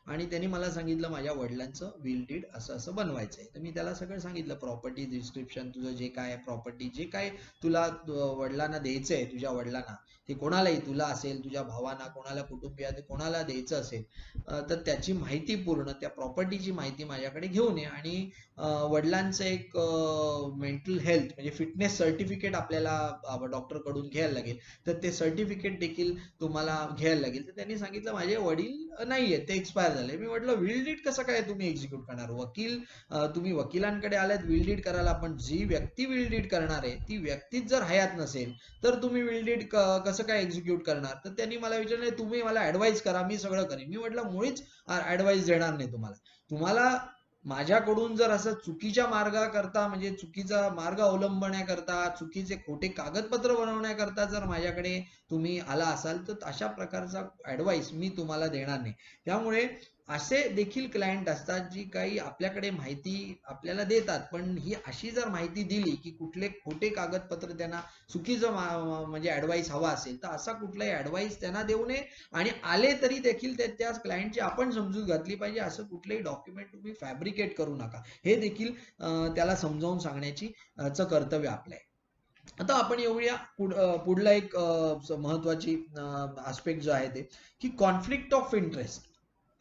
आणि त्यांनी मला सांगितलं माझ्या वडिलांचं विल डीड असं असं बनवायचं आहे. तर मी त्याला सगळं सांगितलं, प्रॉपर्टी डिस्क्रिप्शन, तुझं जे काय प्रॉपर्टी जे काय तुला वडिलांना द्यायचं आहे, तुझ्या वडिलांना, ते कोणालाही, तुला असेल, तुझ्या भावांना, कोणाला कुटुंबियात कोणाला द्यायचं असेल तर त्याची माहिती पूर्ण, त्या प्रॉपर्टीची माहिती माझ्याकडे घेऊन ये आणि वडिलांचं एक मेंटल हेल्थ म्हणजे फिटनेस सर्टिफिकेट आपल्याला डॉक्टर कडून घ्यायला लागेल. तर ते सर्टिफिकेट देखील तुम्हाला घ्यायला लागेल. तर त्यांनी सांगितलं माझे वडील नाही आहेत, ते एक्सपायर झाले. मी म्हटलं विल डीड कसं काय तुम्ही एक्झिक्यूट करणार? तुम्ही वकिलांकडे आल्यात विल डीड करायला, पण जी व्यक्ती विल डीड करणार आहे ती व्यक्तीच जर हयात नसेल तर तुम्ही विल डीड कसं काय एक्झिक्यूट करणार? तर त्यांनी मला विचारलं तुम्ही मला ऍडवाइस करा, मी सगळं करेन. मी म्हटलं मुळीच ऍडवाइस देणार नाही तुम्हाला. तुम्हाला माझ्याकडून जर असं चुकीच्या मार्गाकरता म्हणजे चुकीचा मार्ग अवलंबण्याकरता, चुकीचे खोटे कागदपत्र बनवण्याकरता जर माझ्याकडे तुम्ही आला असाल तर अशा प्रकारचा ऍडवाइस मी तुम्हाला देणार नाही. त्यामुळे असे देखील क्लायंट असतात जी काही आपल्याकडे माहिती आपल्याला देतात, पण ही अशी जर माहिती दिली की कुठले खोटे कागदपत्र त्यांना चुकीचं म्हणजे ऍडवाइस हवा असेल तर असा कुठलाही ऍडवाइस त्यांना देऊ नये. आणि आले तरी देखील त्या क्लायंटची आपण समजूत घातली पाहिजे. असं कुठलेही डॉक्युमेंट तुम्ही फॅब्रिकेट करू नका, हे देखील त्याला समजावून सांगण्याची कर्तव्य आपलं आहे. आता आपण येऊया पुढला एक महत्वाची आस्पेक्ट जो आहे ते की कॉन्फ्लिक्ट ऑफ इंटरेस्ट.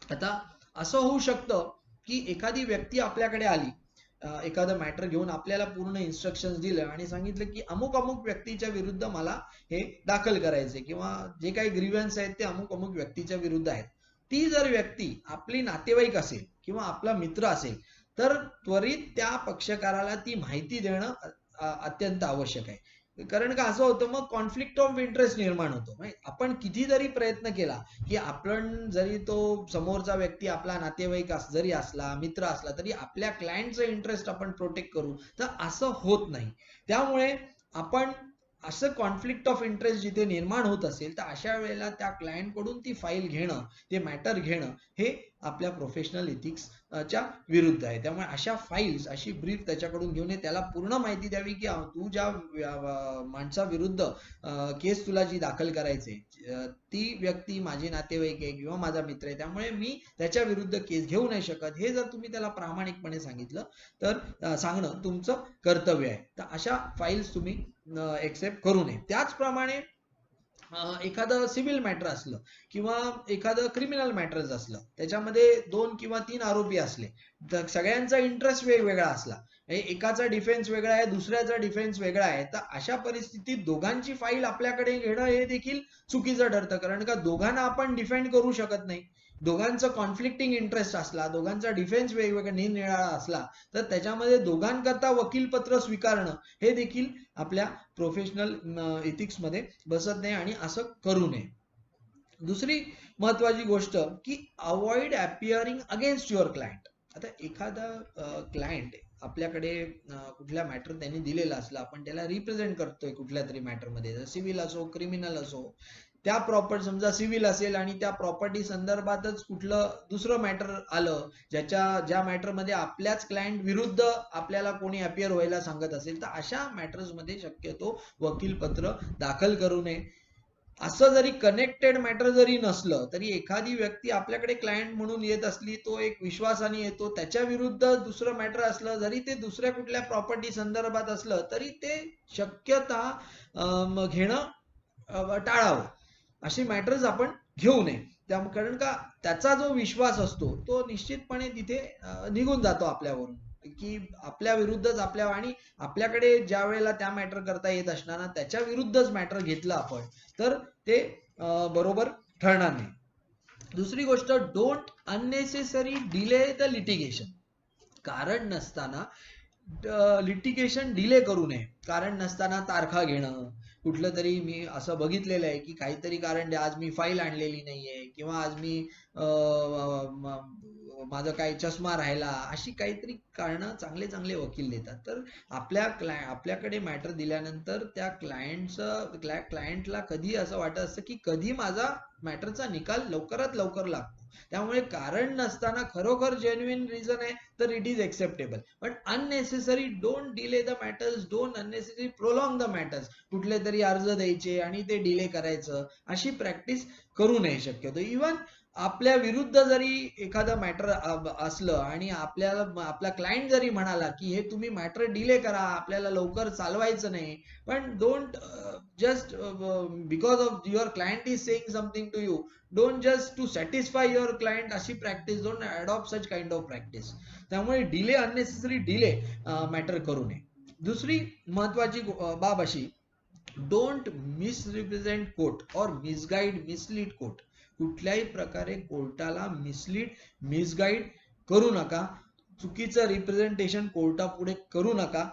आता असं होऊ शकतं की एखादी व्यक्ती आपल्याकडे आली, एखादं मॅटर घेऊन आपल्याला पूर्ण इन्स्ट्रक्शन दिलं आणि सांगितलं की अमुक अमुक व्यक्तीच्या विरुद्ध मला हे दाखल करायचे किंवा जे काही ग्रीव्हन्स आहेत ते अमुक अमुक व्यक्तीच्या विरुद्ध आहेत. ती जर व्यक्ती आपली नातेवाईक असेल किंवा आपला मित्र असेल तर त्वरित त्या पक्षकाराला ती माहिती देणं अत्यंत आवश्यक आहे. कारण का असं होतं मग कॉन्फ्लिक्ट ऑफ इंटरेस्ट निर्माण होतो. आपण किती जरी प्रयत्न केला की आपण जरी तो समोरचा व्यक्ती आपला नातेवाईक जरी असला, मित्र असला, तरी आपल्या क्लायंटचं इंटरेस्ट आपण प्रोटेक्ट करू, तर असं होत नाही. त्यामुळे आपण असं कॉन्फ्लिक्ट ऑफ इंटरेस्ट जिथे निर्माण होत असेल तर अशा वेळेला त्या क्लायंट कडून ती फाईल घेणं, ते मॅटर घेणं हे आपल्या प्रोफेशनल इथिक्स च्या विरुद्ध आहे. त्यामुळे अशा फाईल्स, अशी ब्रीफ त्याच्याकडून घेऊन त्याला पूर्ण माहिती द्यावी की तू ज्या माणसाविरुद्ध केस तुला जी दाखल करायची ती व्यक्ती माझी नातेवाईक आहे किंवा माझा मित्र आहे, त्यामुळे मी त्याच्या विरुद्ध केस घेऊ नाही शकत. हे जर तुम्ही त्याला प्रामाणिकपणे सांगितलं तर सांगणं तुमचं कर्तव्य आहे. तर अशा फाईल्स तुम्ही एक्सेप्ट करू नये. त्याचप्रमाणे एखादं सिव्हिल मॅटर असलं किंवा एखादं क्रिमिनल मॅटर्स असलं, त्याच्यामध्ये 2 किंवा 3 आरोपी असले तर सगळ्यांचा इंटरेस्ट वेगवेगळा असला, एकाचा डिफेन्स वेगळा आहे, दुसऱ्याचा डिफेन्स वेगळा आहे, तर अशा परिस्थितीत दोघांची फाईल आपल्याकडे घेणं हे देखील चुकीचं ठरतं. कारण का दोघांना आपण डिफेंड करू शकत नाही. दोघांचं कॉन्फ्लिक्टिंग इंटरेस्ट असला, दोघांचा डिफेन्स वेगवेगळा निरनिराळा असला तर त्याच्यामध्ये दोघांकरता वकीलपत्र स्वीकारणं हे देखील आपल्या प्रोफेशनल इथिक्स मध्ये बसत नाही आणि असं करू नये. दुसरी महत्वाची गोष्ट की avoid appearing against your client. आता एखादा क्लायंट आपल्याकडे कुठल्या मॅटर त्यांनी दिलेला असला, आपण त्याला रिप्रेझेंट करतोय कुठल्या तरी मॅटरमध्ये, सिव्हिल असो क्रिमिनल असो, त्या प्रॉपर्टी समजा सिव्हिल असेल आणि त्या प्रॉपर्टी संदर्भातच कुठलं दुसरं मॅटर आलं ज्या मॅटरमध्ये आपल्याच क्लायंट विरुद्ध आपल्याला कोणी अपिअर व्हायला सांगत असेल तर अशा मॅटर्स मध्ये शक्यतो वकीलपत्र दाखल करू नये. असं जरी कनेक्टेड मॅटर जरी नसलं तरी एखादी व्यक्ती आपल्याकडे क्लायंट म्हणून येत असली, तो एक विश्वासाने येतो, त्याच्या विरुद्ध दुसरं मॅटर असलं, जरी ते दुसऱ्या कुठल्या प्रॉपर्टी संदर्भात असलं तरी ते शक्यता घेणं टाळावं. अशी मॅटर्स आपण घेऊ नये. कारण का त्याचा जो विश्वास असतो तो निश्चितपणे तिथे निघून जातो आपल्यावरून की आपल्या विरुद्धच आणि आपल्याकडे ज्या वेळेला त्या मॅटर करता येत असणार त्याच्या विरुद्धच मॅटर घेतलं आपण तर ते बरोबर ठरणार नाही. दुसरी गोष्ट, don't unnecessary delay the litigation. कारण नसताना लिटिगेशन डिले करू नये. कारण नसताना तारखा घेणं, कुठलं तरी मी असं बघितलेलं आहे की काहीतरी कारण आज मी फाईल आणलेली नाहीये किंवा आज मी माझा काही चष्मा राहिला, अशी काहीतरी कारणं चांगले चांगले वकील देतात. तर आपल्याकडे मॅटर दिल्यानंतर त्या क्लायंटला कधी असं वाटत असतं की कधी माझा मॅटरचा निकाल लवकरात लवकर लागतो. त्यामुळे कारण नसताना खरोखर जेन्युइन रिझन आहे तर it is acceptable, but unnecessary don't delay the matters, don't unnecessary prolong the matters. कुठले तरी अर्ज द्यायचे आणि ते डिले करायचं, अशी प्रॅक्टिस करू नये शक्यतो. इव्हन आपल्या विरुद्ध जरी एखादं मॅटर असलं आणि आपला क्लायंट जरी म्हणाला की हे तुम्ही मॅटर डिले करा, आपल्याला लवकर चालवायचं नाही, पण don't just because of your client is saying something to you, don't just to satisfy your client, अशी practice don't adopt such kind of practice. त्यामुळे डिले, अननेसेसरी डिले मॅटर करू नये. दुसरी महत्वाची बाब अशी, डोंट मिसरिप्रेझेंट कोर्ट और misguide mislead court. कुठल्याही प्रकारे कोर्टाला मिसगाईड करू नका, चुकीचं रिप्रेझेंटेशन कोर्टापुढे करू नका.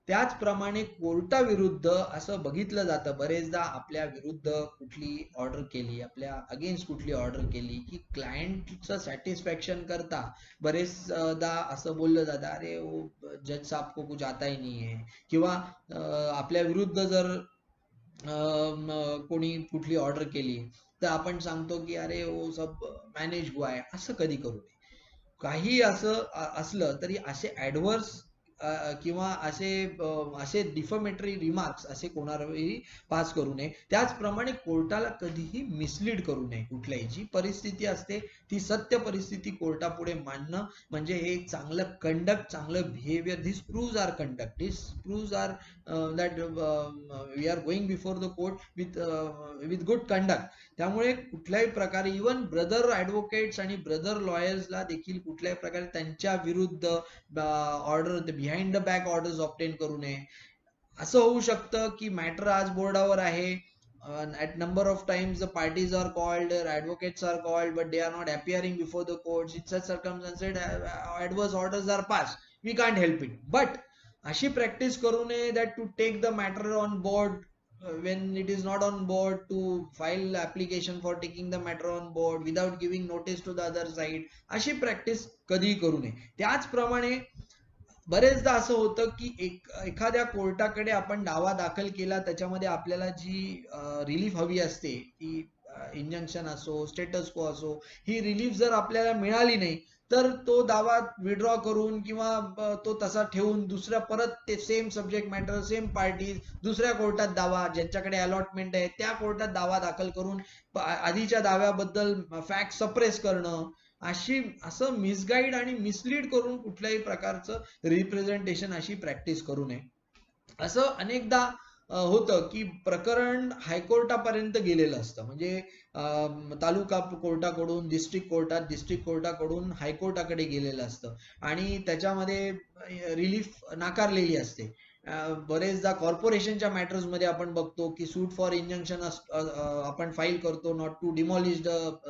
त्याचप्रमाणे कोर्टाविरुद्ध असं बघितलं जातं बरेचदा, आपल्या विरुद्ध कुठली ऑर्डर केली, आपल्या अगेन्स्ट कुठली ऑर्डर केली की क्लायंटचं सॅटिस्फॅक्शन करता बरेचदा असं बोललं जातं, अरे जज साहब को कुछ आता ही नहीं है, किंवा आपल्या विरुद्ध जर कोणी कुठली ऑर्डर केली तर आपण सांगतो की अरे वो सब मॅनेज हुआ है. असं कधी करू नये. काही असं असलं तरी असे ऍडव्हर्स किंवा असे डिफॉमेटरी रिमार्क्स असे कोणावरही पास करू नये. त्याचप्रमाणे कोर्टाला कधीही मिसलीड करू नये. कुठल्याही जी परिस्थिती असते ती सत्य परिस्थिती कोर्टापुढे मांडणं म्हणजे हे चांगलं कंडक्ट, चांगलं behaviour. This proves our conduct, this proves our that we are going before the court with good conduct. त्यामुळे कुठल्याही प्रकारे इवन ब्रदर ऍडव्होकेट्स आणि ब्रदर लॉयर्सला देखील कुठल्याही प्रकारे त्यांच्या विरुद्ध order, behind the back orders obtain करू नये. असं होऊ शकतं की मॅटर आज बोर्डावर आहे, at number of times the parties are called, advocates are called, but they are not appearing before the courts. In such circumstances adverse orders are passed, we can't help it. But अशी practice करू नये that to take the matter on board when it is not on board, to file application for taking the matter on board without giving notice to the other side. अशी practice कधी करू नये. त्याचप्रमाणे बरेचदा असं होतं की एखाद्या कोर्टाकडे आपण दावा दाखल केला, त्याच्यामध्ये आपल्याला जी रिलीफ हवी असते, ती इंजंक्शन असो, स्टेटस को असो, ही रिलीफ जर आपल्याला मिळाली नाही तर तो दावा विड्रॉ करून किंवा तो तसा ठेवून दुसऱ्या परत ते same subject matter, same parties दुसऱ्या कोर्टात दावा, ज्यांच्याकडे अलॉटमेंट आहे त्या कोर्टात दावा दाखल करून आधीच्या दाव्याबद्दल फॅक्ट सप्रेस करणं, असं मिसगाईड आणि मिसलीड करून कुठल्याही प्रकारचं रिप्रेझेंटेशन, अशी प्रॅक्टिस करू नये. असं अनेकदा होतं की प्रकरण हायकोर्टापर्यंत गेलेलं असतं, म्हणजे तालुका कोर्टाकडून डिस्ट्रिक्ट कोर्टाकडून हायकोर्टाकडे गेलेलं असतं आणि त्याच्यामध्ये रिलीफ नाकारलेली असते. बरेचदा कॉर्पोरेशनच्या मॅटर्स मध्ये आपण बघतो की सूट फॉर इंजंक्शन आपण फाईल करतो, not to demolish the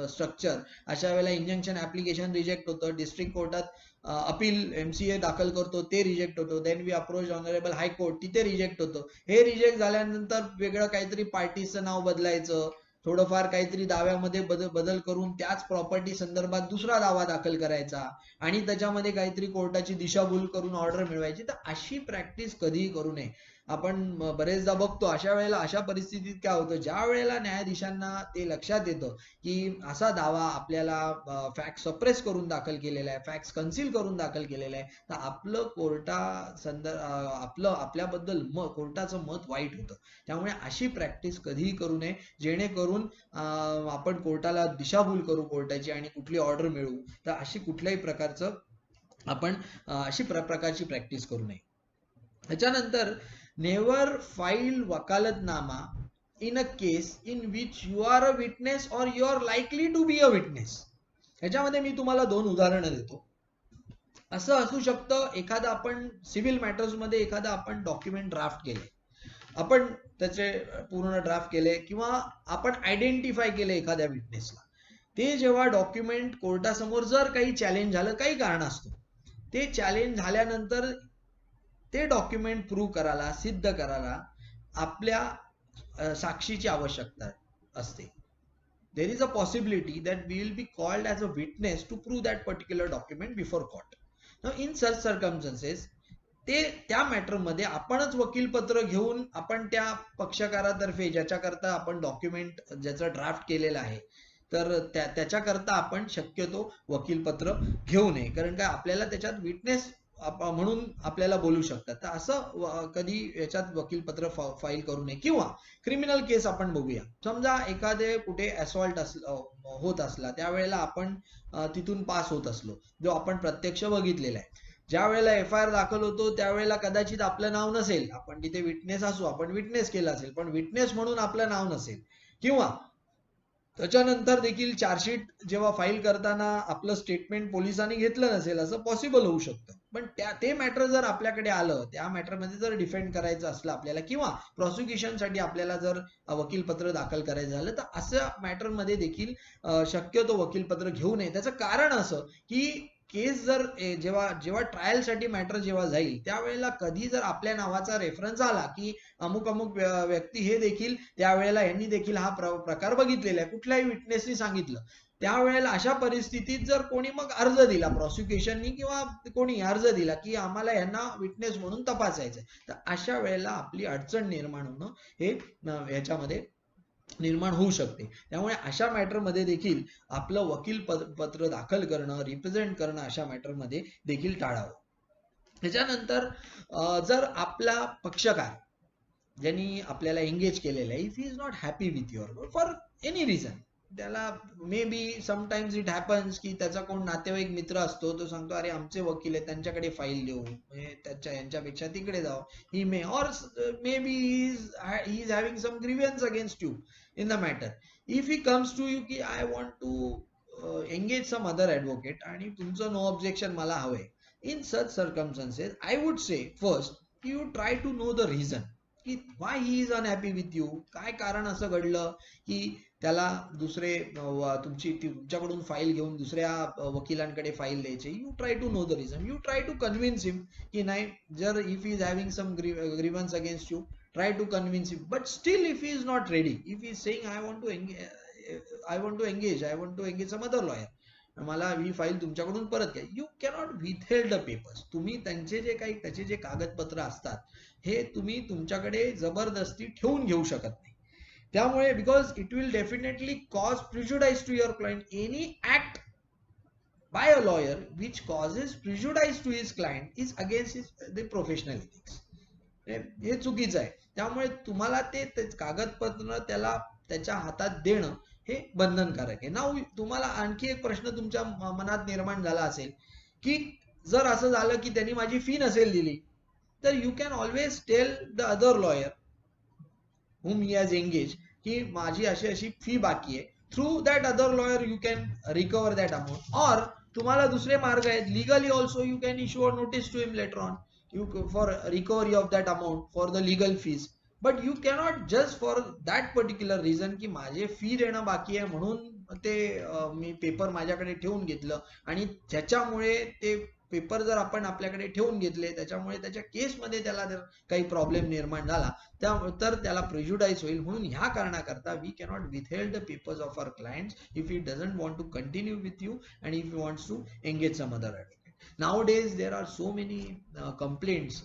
structure. अशा वेळेला इंजंक्शन ऍप्लिकेशन रिजेक्ट होतं, डिस्ट्रिक्ट कोर्टात अपील MCA दाखल करतो, ते रिजेक्ट होतो, then we approach honourable high court, तिथे रिजेक्ट होतं. हे रिजेक्ट झाल्यानंतर वेगळं काहीतरी पार्टीचं नाव बदलायचं, थोडंफार काहीतरी दाव्यामध्ये बदल करून त्याच प्रॉपर्टी संदर्भात दुसरा दावा दाखल करायचा आणि त्याच्यामध्ये काहीतरी कोर्टाची दिशाभूल करून ऑर्डर मिळवायची. तर अशी प्रॅक्टिस कधीही करू नये. आपण बरेचदा बघतो अशा वेळेला, अशा परिस्थितीत काय होतं, ज्या वेळेला न्यायाधीशांना ते लक्षात येतं की असा दावा आपल्याला फॅक्ट सप्रेस करून दाखल केलेला आहे, फॅक्ट कन्सील करून दाखल केलेला आहे, तर आपल्याबद्दल कोर्टाचं मत वाईट होतं. त्यामुळे अशी प्रॅक्टिस कधीही करू नये, जेणेकरून आपण कोर्टाला दिशाभूल करू कोर्टाची आणि कुठली ऑर्डर मिळवू. तर अशी कुठल्याही प्रकारचं आपण अशी प्रकारची प्रॅक्टिस करू नये. त्याच्यानंतर never file vakalatnama in a case in which you are a witness और you are likely to be a witness. ह्याच्यामध्ये मी तुम्हाला 2 उदाहरणं देतो. असं असू शकतं, एखादा आपण सिव्हिल मॅटर्स मध्ये एखादा आपण डॉक्युमेंट ड्राफ्ट केले, आपण त्याचे पूर्ण ड्राफ्ट केले किंवा आपण आयडेंटिफाय केले एखाद्या विटनेसला. ते जेव्हा डॉक्युमेंट कोर्टासमोर जर काही चॅलेंज झालं, काही कारणास्तव ते चॅलेंज झाल्यानंतर ते डॉक्युमेंट प्रूव्ह करायला, सिद्ध करायला आपल्या साक्षीची आवश्यकता असते. There is a possibility that we will be called as a witness to prove that particular document before court. Now in such circumstances, त्या मॅटर मध्ये आपणच वकीलपत्र घेऊन आपण त्या पक्षकारातर्फे ज्याच्याकरता आपण डॉक्युमेंट ज्याचा ड्राफ्ट केलेला आहे तर त्याच्याकरता आपण शक्यतो वकीलपत्र घेऊ नये, कारण काय आपल्याला त्याच्यात विटनेस म्हणून आपल्याला बोलू शकतात. तर असं कधी याच्यात वकीलपत्र फाईल करू नये. किंवा क्रिमिनल केस आपण बघूया. समजा एखादे कुठे असॉल्ट होत असला, त्यावेळेला आपण तिथून पास होत असलो, जो आपण प्रत्यक्ष बघितलेला आहे, ज्या वेळेला FIR दाखल होतो त्यावेळेला कदाचित आपलं नाव नसेल, आपण तिथे विटनेस असू, आपण विटनेस केला असेल, पण विटनेस म्हणून आपलं नाव नसेल. किंवा त्याच्यानंतर देखील चार्जशीट जेव्हा फाईल करताना आपलं स्टेटमेंट पोलिसांनी घेतलं नसेल, असं पॉसिबल होऊ शकतं. पण ते मॅटर जर आपल्याकडे आलं, त्या मॅटरमध्ये जर डिफेंड करायचं असलं आपल्याला, किंवा प्रॉसिक्युशनसाठी आपल्याला जर वकीलपत्र दाखल करायचं झालं, तर अशा मॅटरमध्ये देखील शक्यतो वकीलपत्र घेऊ नये. त्याचं कारण असं की केस जर जेव्हा ट्रायलसाठी मॅटर जेव्हा जाईल, त्यावेळेला कधी जर आपल्या नावाचा रेफरन्स आला की अमुक अमुक व्यक्ती हे देखील त्यावेळेला यांनी देखील हा प्रकार बघितलेला आहे, कुठल्याही विटनेसनी सांगितलं, त्यावेळेला अशा परिस्थितीत जर कोणी मग अर्ज दिला, प्रॉसिक्युशननी किंवा कोणी अर्ज दिला की आम्हाला यांना विटनेस म्हणून तपासायचंय, तर अशा वेळेला आपली अडचण निर्माण होणं हे याच्यामध्ये निर्माण होऊ शकते. त्यामुळे अशा मॅटरमध्ये देखील आपलं वकील पत्र दाखल करणं, रिप्रेझेंट करणं अशा मॅटरमध्ये देखील टाळावं. त्याच्यानंतर जर आपला पक्षकार ज्यांनी आपल्याला एंगेज केलेलं आहे, if he is not happy with your for any reason, त्याला maybe sometimes it happens की त्याचा कोण नातेवाईक मित्र असतो, तो सांगतो अरे आमचे वकील आहे, त्यांच्याकडे फाईल देऊ, यांच्यापेक्षा तिकडे जाऊ. He may or maybe he is having some grievance against you in the matter. If he comes to you की I want to engage some other advocate आणि तुमचं no objection मला हवंय, in such circumstances I would say first you try to know the reason की why he is unhappy with you, काय कारण असं घडलं की त्याला दुसरे तुमच्याकडून फाईल घेऊन दुसऱ्या वकिलांकडे फाईल द्यायचे. You try to know the reason, you try to convince him की नाही, जर if he is having some grievance against you, try to convince him. But still if he is not ready, if he is saying I want to engage some other lawyer, मला ही file तुमच्याकडून परत घ्या, you cannot withheld the papers. तुम्ही त्यांचे जे काही त्याचे जे कागदपत्र असतात हे तुम्ही तुमच्याकडे जबरदस्ती ठेवून घेऊ शकत नाही. त्यामुळे because it will definitely cause prejudice to your client. Any act by a lawyer which causes prejudice to his client is against the professional ethics. हे चुकीचं आहे. त्यामुळे तुम्हाला ते कागदपत्र त्याला त्याच्या हातात देणं हे बंधनकारक आहे. नाव तुम्हाला आणखी एक प्रश्न तुमच्या मनात निर्माण झाला असेल की जर असं झालं की त्यांनी माझी फी नसेल दिली, तर you can always tell the other lawyer whom he has engaged की माझी अशी अशी फी बाकी आहे. Through that other lawyer you can recover that amount. Or तुम्हाला दुसरे मार्ग आहेत, legally also you can issue a notice to him letter on for recovery of that amount for the legal fees. But you cannot just for that particular reason की माझे fee देणं बाकी आहे म्हणून ते मी पेपर माझ्याकडे ठेवून घेतलं आणि त्याच्यामुळे ते पेपर जर आपण आपल्याकडे ठेवून घेतले, त्याच्यामुळे त्याच्या केसमध्ये त्याला जर काही प्रॉब्लेम निर्माण झाला तर त्याला प्रेज्युडाइज होईल. म्हणून ह्या कारणाकरता we cannot withheld the papers of our clients if he doesn't want to continue with you and if you wants to engage some other advocate. Nowadays there are so many complaints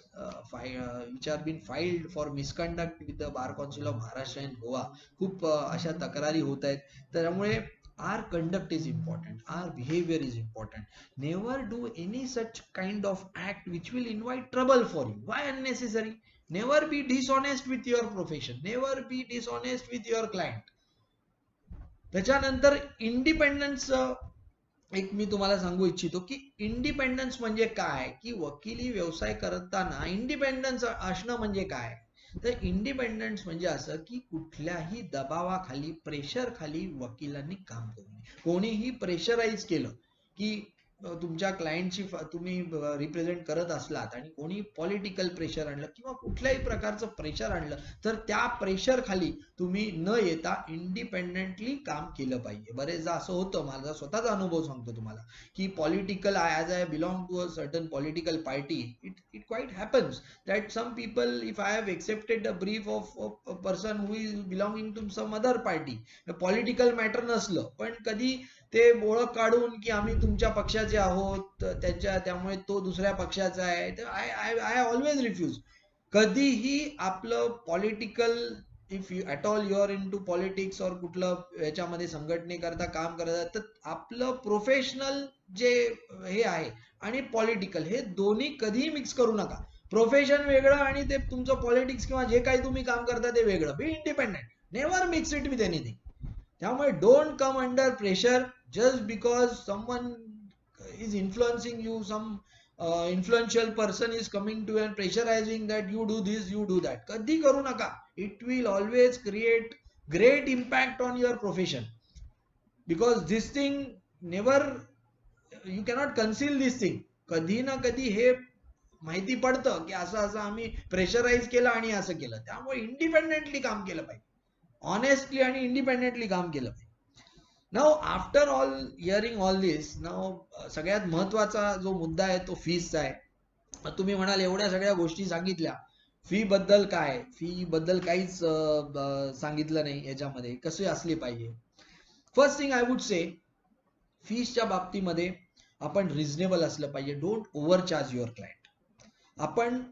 which are been filed for misconduct with the Bar Council of Maharashtra and Goa. खूप अशा तक्रारी होत आहेत. त्यामुळे our conduct is important, our behavior is important. Never do any such kind of act which will invite trouble for you. Why unnecessary? Never be dishonest with your profession, never be dishonest with your client. त्याच्यानंतर independence एक मी तुम्हाला सांगू इच्छितो की independence म्हणजे काय, की वकिली व्यवसाय करताना इंडिपेंडन्स असणं म्हणजे काय. तर इंडिपेंडन्स म्हणजे असं की कुठल्याही दबावाखाली, प्रेशर खाली वकिलांनी काम करू नये. कोणीही प्रेशराईज केलं की तुमच्या क्लायंटची तुम्ही रिप्रेझेंट करत असलात आणि कोणी पॉलिटिकल प्रेशर आणलं किंवा कुठल्याही प्रकारचं प्रेशर आणलं, तर त्या प्रेशर खाली तुम्ही न येता इंडिपेंडेंटली काम केलं पाहिजे. बरेचदा असं होतं, माझा स्वतःचा अनुभव सांगतो तुम्हाला की political as I belong to a certain political party, it quite happens that some people if I have accepted a brief of a person who is belonging to some other party, political matter नसलं पण कधी ते ओळख काढून की आम्ही तुमच्या पक्षाचे आहोत, त्यामुळे तो दुसऱ्या पक्षाचा आहे, तर आय ऑलवेज रिफ्यूज. कधीही आपलं political if you at all you are into politics और कुठलं याच्यामध्ये संघटनेकरता काम करत तर आपलं प्रोफेशनल जे हे आहे आणि पॉलिटिकल हे दोन्ही कधीही मिक्स करू नका. प्रोफेशन वेगळं आणि ते तुमचं पॉलिटिक्स किंवा जे काही तुम्ही काम करता ते वेगळं. Be independent, never mix it with anything. त्यामुळे don't come under pressure just because someone is influencing you, some influential person is coming to and pressurizing that you do this, you do that. कधी करू नका. It will always create great impact on your profession, because this thing never, you cannot conceal this thing. कधी ना कधी हे माहिती पडतं की असं असं आम्ही प्रेशराईज केलं आणि असं केलं. त्यामुळे इंडिपेंडेंटली काम केलं पाहिजे, ऑनेस्टली आणि इंडिपेंडेंटली काम केलं पाहिजे. Now after all hearing all this, now सगळ्यात महत्वाचा जो मुद्दा आहे तो फीसचा आहे. तुम्ही म्हणाल एवढ्या सगळ्या गोष्टी सांगितल्या, फी बद्दल काय, फी बद्दल काहीच सांगितलं नाही याच्यामध्ये, कसे असले पाहिजे. First thing I would say, फीसच्या बाबतीमध्ये आपण रिझनेबल असलं पाहिजे. Don't overcharge your client. आपण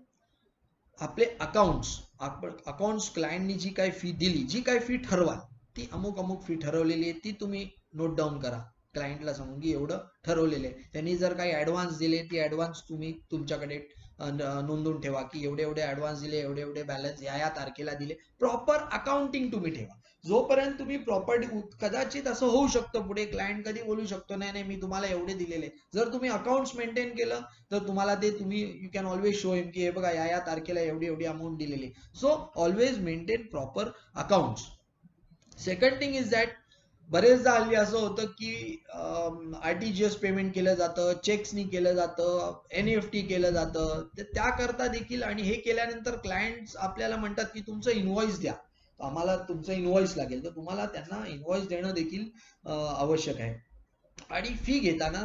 आपले अकाउंट्स क्लायंटनी जी काही फी दिली, जी काही फी ठरवाल ती अमुक फी ठरवलेली आहे, ती तुम्ही नोट डाऊन करा. क्लायंटला सांगून की एवढं ठरवलेलं आहे. त्यांनी जर काही ऍडव्हान्स दिले, ती ऍडव्हान्स तुम्ही तुमच्याकडे नोंदवून ठेवा की एवढे एवढे ऍडव्हान्स दिले, एवढे एवढे बॅलन्स या तारखेला दिले. प्रॉपर अकाउंटिंग तुम्ही ठेवा. जोपर्यंत तुम्ही प्रॉपर्टी, कदाचित असं होऊ शकतं पुढे क्लायंट कधी बोलू शकतो नाही नाही मी तुम्हाला एवढे दिलेले. जर तुम्ही अकाउंट्स मेंटेन केलं तर तुम्हाला ते तुम्ही यू कॅन ऑलवेज शो हिम की हे बघा या तारखेला एवढी एवढी अमाऊंट दिलेली. So always maintain proper accounts. Second thing is that, बरेचदा हल्ली असं होतं की RTGS पेमेंट केलं जातं, चेक्सनी केलं जातं, NEFT केलं जातं. त्याकरता देखील, आणि हे केल्यानंतर क्लायंट्स आपल्याला म्हणतात की तुमचं इनव्हॉइस द्या, आम्हाला तुमचं इनव्हॉइस लागेल. तर तुम्हाला त्यांना इनव्हॉइस देणं देखील आवश्यक आहे. आणि फी घेताना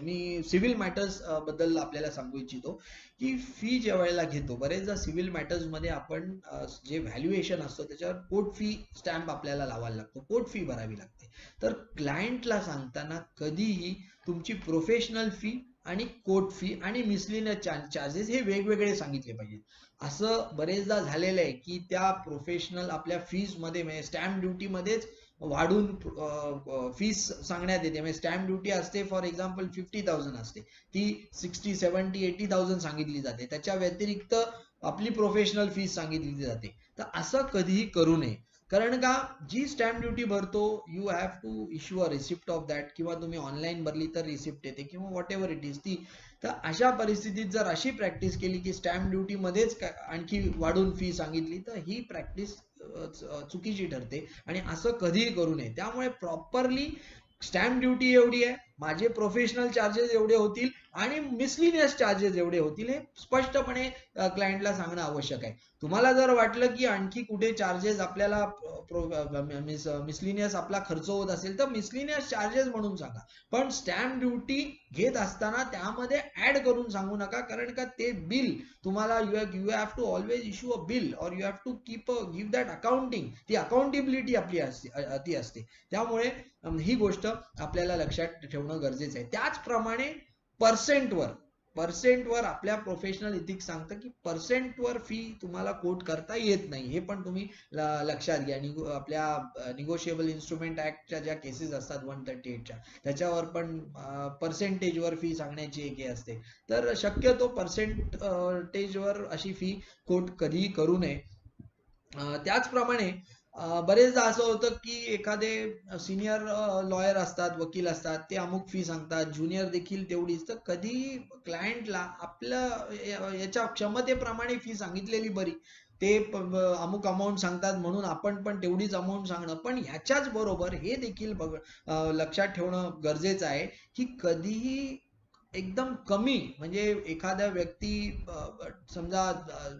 मी सिव्हिल मॅटर्स बद्दल आपल्याला सांगू इच्छितो की फी ज्या वेळेला घेतो, बरेचदा सिव्हिल मॅटर्स मध्ये आपण जे व्हॅल्युएशन असतं त्याच्यावर कोर्ट फी स्टॅम्प आपल्याला लावायला लागतो, कोर्ट फी भरावी लागते. तर क्लायंटला सांगताना कधीही तुमची प्रोफेशनल फी आणि कोर्ट फी आणि मिसलिनियस चार्जेस हे वेगवेगळे सांगितले पाहिजेत. असं बरेचदा झालेलं आहे की त्या प्रोफेशनल आपल्या फीज मध्ये, म्हणजे स्टॅम्प ड्युटी मध्येच वाढून फीस सांगण्यात येते. म्हणजे स्टॅम्प ड्युटी असते फॉर एक्झाम्पल 50,000 असते, ती 60, 70, 80,000 सांगितली जाते. त्याच्या व्यतिरिक्त आपली प्रोफेशनल फीस सांगितली जाते. तर असं कधीही करू नये. कारण का, जी स्टॅम्प ड्युटी भरतो you have to issue a receipt of that, किंवा तुम्ही ऑनलाईन भरली तर रिसिप्ट येते किंवा व्हॉट एव्हर इट इज ती. तर अशा परिस्थितीत जर अशी प्रॅक्टिस केली की स्टॅम्प ड्युटी मध्येच आणखी वाढून फी सांगितली, तर ही प्रॅक्टिस चुकीची ठरते आणि असं कधीही करू नये. त्यामुळे प्रॉपरली स्टॅम्प ड्युटी एवढी आहे, माझे प्रोफेशनल चार्जेस एवढे होतील आणि मिसलिनियस चार्जेस एवढे होतील, हे स्पष्टपणे क्लायंटला सांगणं आवश्यक आहे. तुम्हाला जर वाटलं की आणखी कुठे चार्जेस आपल्याला मिसलिनियस आपला खर्च होत असेल तर मिसलिनियस चार्जेस म्हणून सांगा, पण स्टॅम्प ड्युटी घेत असताना त्यामध्ये ऍड करून सांगू नका. कारण का ते बिल तुम्हाला, you have to always issue a bill और you have to give that accounting. ती अकाउंटेबिलिटी आपली ती असते. त्यामुळे ही गोष्ट आपल्याला लक्षात ठेवणं गरजेचं आहे. त्याचप्रमाणे पर्सेंटवर आपल्या प्रोफेशनल इथिक्स सांगतं की पर्सेंटवर फी तुम्हाला कोट करता येत नाही, हे पण तुम्ही लक्षात घ्या. आपल्या निगोशिएबल इन्स्ट्रुमेंट ऍक्टच्या ज्या केसेस असतात 138च्या, त्याच्यावर पण पर्सेंटेजवर फी सांगण्याची एक हे असते. तर शक्यतो पर्सेंटेजवर अशी फी कोट कधीही करू नये. त्याचप्रमाणे बरेचदा असं होतं की एखादे सिनियर लॉयर असतात, वकील असतात, ते अमुक फी सांगतात, ज्युनियर देखील तेवढीच. तर कधी क्लायंटला आपल्या याच्या क्षमतेप्रमाणे फी सांगितलेली बरी. ते अमुक अमाऊंट सांगतात म्हणून आपण पण तेवढीच अमाऊंट सांगणं. पण ह्याच्याच बरोबर हे देखील लक्षात ठेवणं गरजेचं आहे की कधीही एकदम कमी, म्हणजे एखाद्या व्यक्ती समजा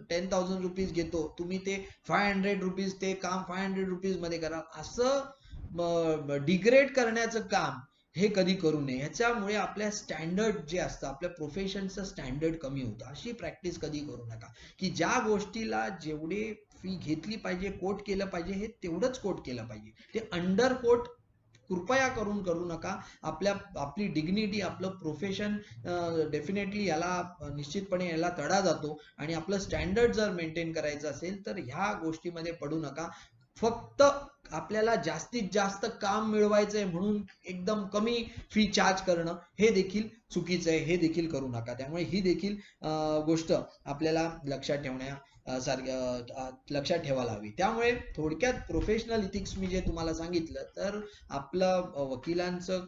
10,000 रुपीज घेतो, तुम्ही ते 500 रुपीज, ते काम 500 रुपीज मध्ये करा, असं डिग्रेड करण्याचं काम हे कधी करू नये. ह्याच्यामुळे आपल्या स्टँडर्ड जे असतं, आपल्या प्रोफेशनचं स्टँडर्ड कमी होतं. अशी प्रॅक्टिस कधी करू नका की ज्या गोष्टीला जेवढे फी घेतली पाहिजे, कोट केलं पाहिजे, हे तेवढंच कोट केलं पाहिजे. ते अंडर कोट कृपया करू नका. आपली डिग्निटी, आपलं प्रोफेशन डेफिनेटली याला निश्चितपणे याला तडा जातो आणि आपलं स्टँडर्ड जर मेंटेन करायचं असेल तर ह्या गोष्टीमध्ये पडू नका. फक्त आपल्याला जास्तीत जास्त काम मिळवायचंय म्हणून एकदम कमी फी चार्ज करणं हे देखील चुकीचं आहे, हे देखील करू नका. त्यामुळे ही देखील गोष्ट आपल्याला लक्षात ठेवायला हवी. त्यामुळे थोडक्यात प्रोफेशनल इथिक्स मी जे तुम्हाला सांगितलं तर आपलं वकिलांचं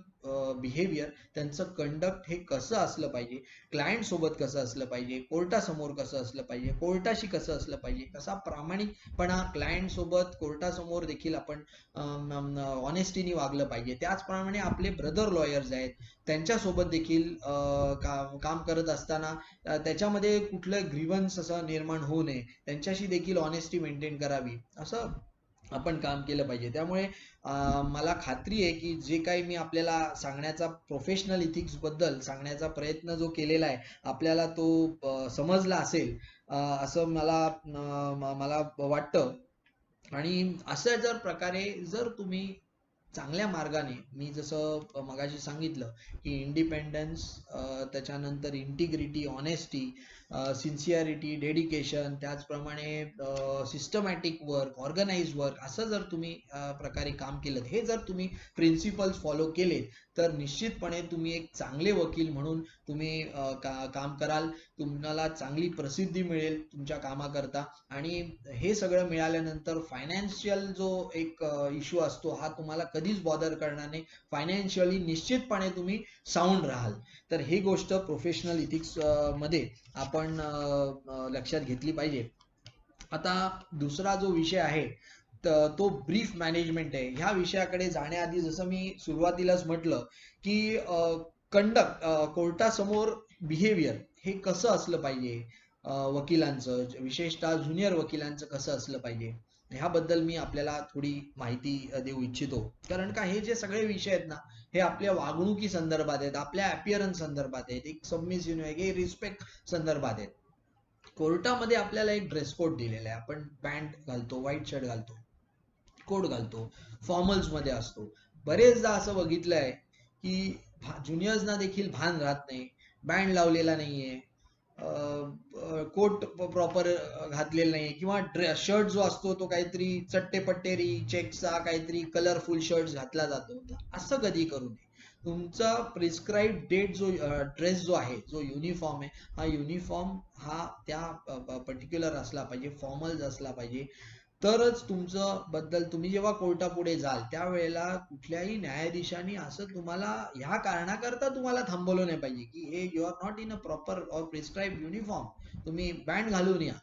बिहेवियर, त्यांचं कंडक्ट हे कसं असलं पाहिजे, क्लायंट सोबत कसं असलं पाहिजे, कोर्टासमोर कसं असलं पाहिजे, कोर्टाशी कसं असलं पाहिजे, कसा प्रामाणिकपणा क्लायंट सोबत कोर्टासमोर देखील आपण ऑनेस्टीनी वागलं पाहिजे. त्याचप्रमाणे आपले ब्रदर लॉयर्स आहेत त्यांच्यासोबत देखील काम करत असताना त्याच्यामध्ये कुठलं ग्रीव्हन्स असं निर्माण होऊ नये, त्यांच्याशी देखील ऑनेस्टी मेंटेन करावी, असं आपण काम केलं पाहिजे. त्यामुळे मला खात्री आहे की जे काही मी आपल्याला सांगण्याचा प्रोफेशनल इथिक्स बद्दल सांगण्याचा प्रयत्न जो केलेला आहे आपल्याला तो समजला असेल असं मला वाटतं. आणि अशा जर प्रकारे जर तुम्ही चांगल्या मार्गाने, मी जसं मगाशी सांगितलं की इंडिपेंडन्स, त्याच्यानंतर इंटिग्रिटी, ऑनेस्टी, सिन्सिअरिटी, डेडिकेशन, त्याचप्रमाणे सिस्टमॅटिक वर्क, ऑर्गनाइज वर्क, असं जर तुम्ही प्रकारे काम केलं, हे जर तुम्ही प्रिन्सिपल्स फॉलो केले तर निश्चितपणे तुम्ही एक चांगले वकील म्हणून तुम्ही काम कराल. तुम्हाला चांगली प्रसिद्धी मिळेल तुमच्या कामाकरता. आणि हे सगळं मिळाल्यानंतर फायनान्शियल जो एक इश्यू असतो हा तुम्हाला कधीच बॉदर करणार नाही. फायनान्शियली निश्चितपणे तुम्ही साऊंड राहाल. तर ही गोष्ट प्रोफेशनल इथिक्स मध्ये आपण लक्षात घेतली पाहिजे. आता दुसरा जो विषय आहे तो ब्रीफ मॅनेजमेंट आहे. ह्या विषयाकडे जाण्याआधी जसं मी सुरुवातीलाच म्हटलं की कंडक्ट, कोर्टासमोर बिहेवियर हे कसं असलं पाहिजे, वकिलांचं, विशेषतः ज्युनियर वकिलांचं कसं असलं पाहिजे, ह्याबद्दल मी आपल्याला थोडी माहिती देऊ इच्छितो. कारण का हे जे सगळे विषय आहेत ना हे आपल्या वागणुकी संदर्भात आहेत, आपल्या अपिअरन्स संदर्भात आहेत, एक सबमिसिव्ह, एक रिस्पेक्ट संदर्भात आहेत. कोर्टामध्ये आपल्याला एक ड्रेस कोड दिलेला आहे. आपण पॅन्ट घालतो, व्हाईट शर्ट घालतो, कोट घालतो, फॉर्मल्स मध्ये असतो. बरेचदा असं बघितलंय की ज्युनियर्सना देखील भान राहत नाही, बँड लावलेला नाहीये, कोट प्रॉपर घातलेला नाहीये, किंवा शर्ट जो असतो तो काहीतरी चट्टेपट्टेरी चेकचा काहीतरी कलरफुल शर्ट घातला जातो. असं कधी करू नये. तुमचा प्रिस्क्राईब डेट जो ड्रेस जो आहे, जो युनिफॉर्म आहे, हा युनिफॉर्म हा त्या पर्टिक्युलर असला पाहिजे, फॉर्मल्स असला पाहिजे. तरच तुमचं बद्दल तुम्ही जेव्हा कोर्टापुढे जाल त्यावेळेला कुठल्याही न्यायाधीशाने असं तुम्हाला ह्या कारणाकरता तुम्हाला थांबवलं नाही पाहिजे की हे you are not in a proper or prescribe uniform, तुम्ही बँड घालून या.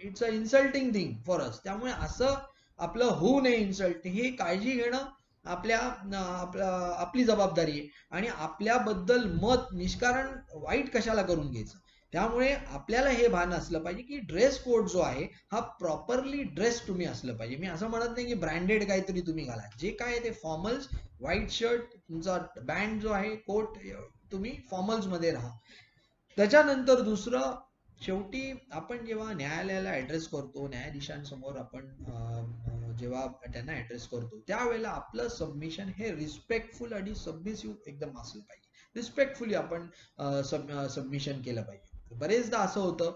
It's a insulting thing for us. त्यामुळे असं आपलं होऊ नये इन्सल्ट, ही काळजी घेणं आपली जबाबदारी आहे. आणि आपल्याबद्दल मत निष्कारण वाईट कशाला करून घ्यायचं. त्यामुळे आपल्याला हे भान असलं पाहिजे की ड्रेस कोड जो आहे हा प्रॉपरली ड्रेस तुम्ही असलं पाहिजे. मी असं म्हणत नाही की ब्रँडेड काहीतरी तुम्ही घाला, जे काय ते फॉर्मल्स, व्हाईट शर्ट, तुमचा बँड जो आहे, कोट, तुम्ही फॉर्मल्स मध्ये राहा. त्याच्यानंतर दुसरं, शेवटी आपण जेव्हा न्यायालयाला ऍड्रेस करतो, न्यायाधीशांसमोर आपण जेव्हा त्यांना ऍड्रेस करतो त्यावेळेला आपलं सबमिशन हे रिस्पेक्टफुल आणि सबमिसिव्ह एकदम असलं पाहिजे. रिस्पेक्टफुली आपण सबमिशन केलं पाहिजे. बरेचदा असं होतं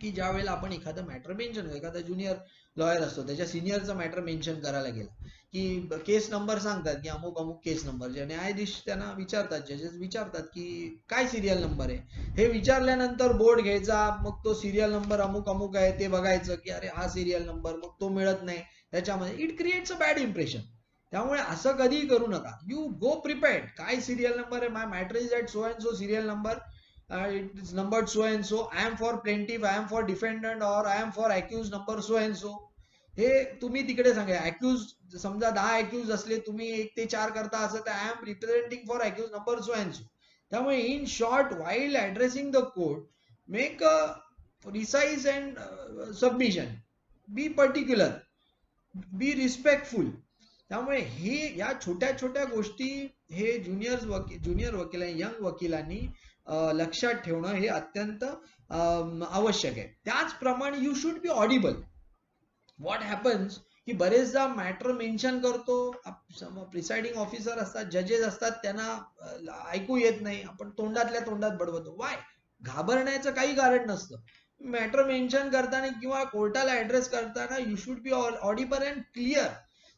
की ज्या वेळेला आपण एखादं मॅटर मेन्शन, एखादा ज्युनियर लॉयर असतो त्याच्या सिनियरचा मॅटर मेन्शन करायला गेला की केस नंबर सांगतात की अमुक अमुक केस नंबर, जे न्यायाधीश त्यांना विचारतात, जजेस विचारतात की काय सिरियल नंबर आहे. हे विचारल्यानंतर बोर्ड घ्यायचा, मग तो सिरियल नंबर अमुक अमुक आहे ते बघायचं की अरे हा सिरियल नंबर, मग तो मिळत नाही त्याच्यामध्ये. It creates a bad impression. त्यामुळे असं कधीही करू नका. You go prepared. काय सिरियल नंबर आहे, my matter is at so and so serial number, it is numbered so and so, I am for plaintiff, I am for defendant, or I am for accused number so and so. हे तुम्ही तिकडे सांगा. अॅक्युज समजा 10 अॅक्युज असले, तुम्ही 1 ते 4 करता असं, तर I am representing for accused number so and so. त्यामुळे in short, while addressing the court, make a precise and submission, be particular, be respectful. त्यामुळे हे या छोट्या छोट्या गोष्टी हे ज्युनियर वकिलांनी, यंग वकिलांनी लक्षात ठेवणं हे अत्यंत आवश्यक आहे. त्याचप्रमाणे you should be Audible. What happens की बरेचदा मॅटर मेन्शन करतो, प्रिसाइडिंग ऑफिसर असतात, जजेस असतात, त्यांना ऐकू येत नाही, आपण तोंडातल्या तोंडात बडवतो. वाय? घाबरण्याचं काही कारण नसतं. मॅटर मेन्शन करताना किंवा कोर्टाला ऍड्रेस करताना you should be Audible and clear,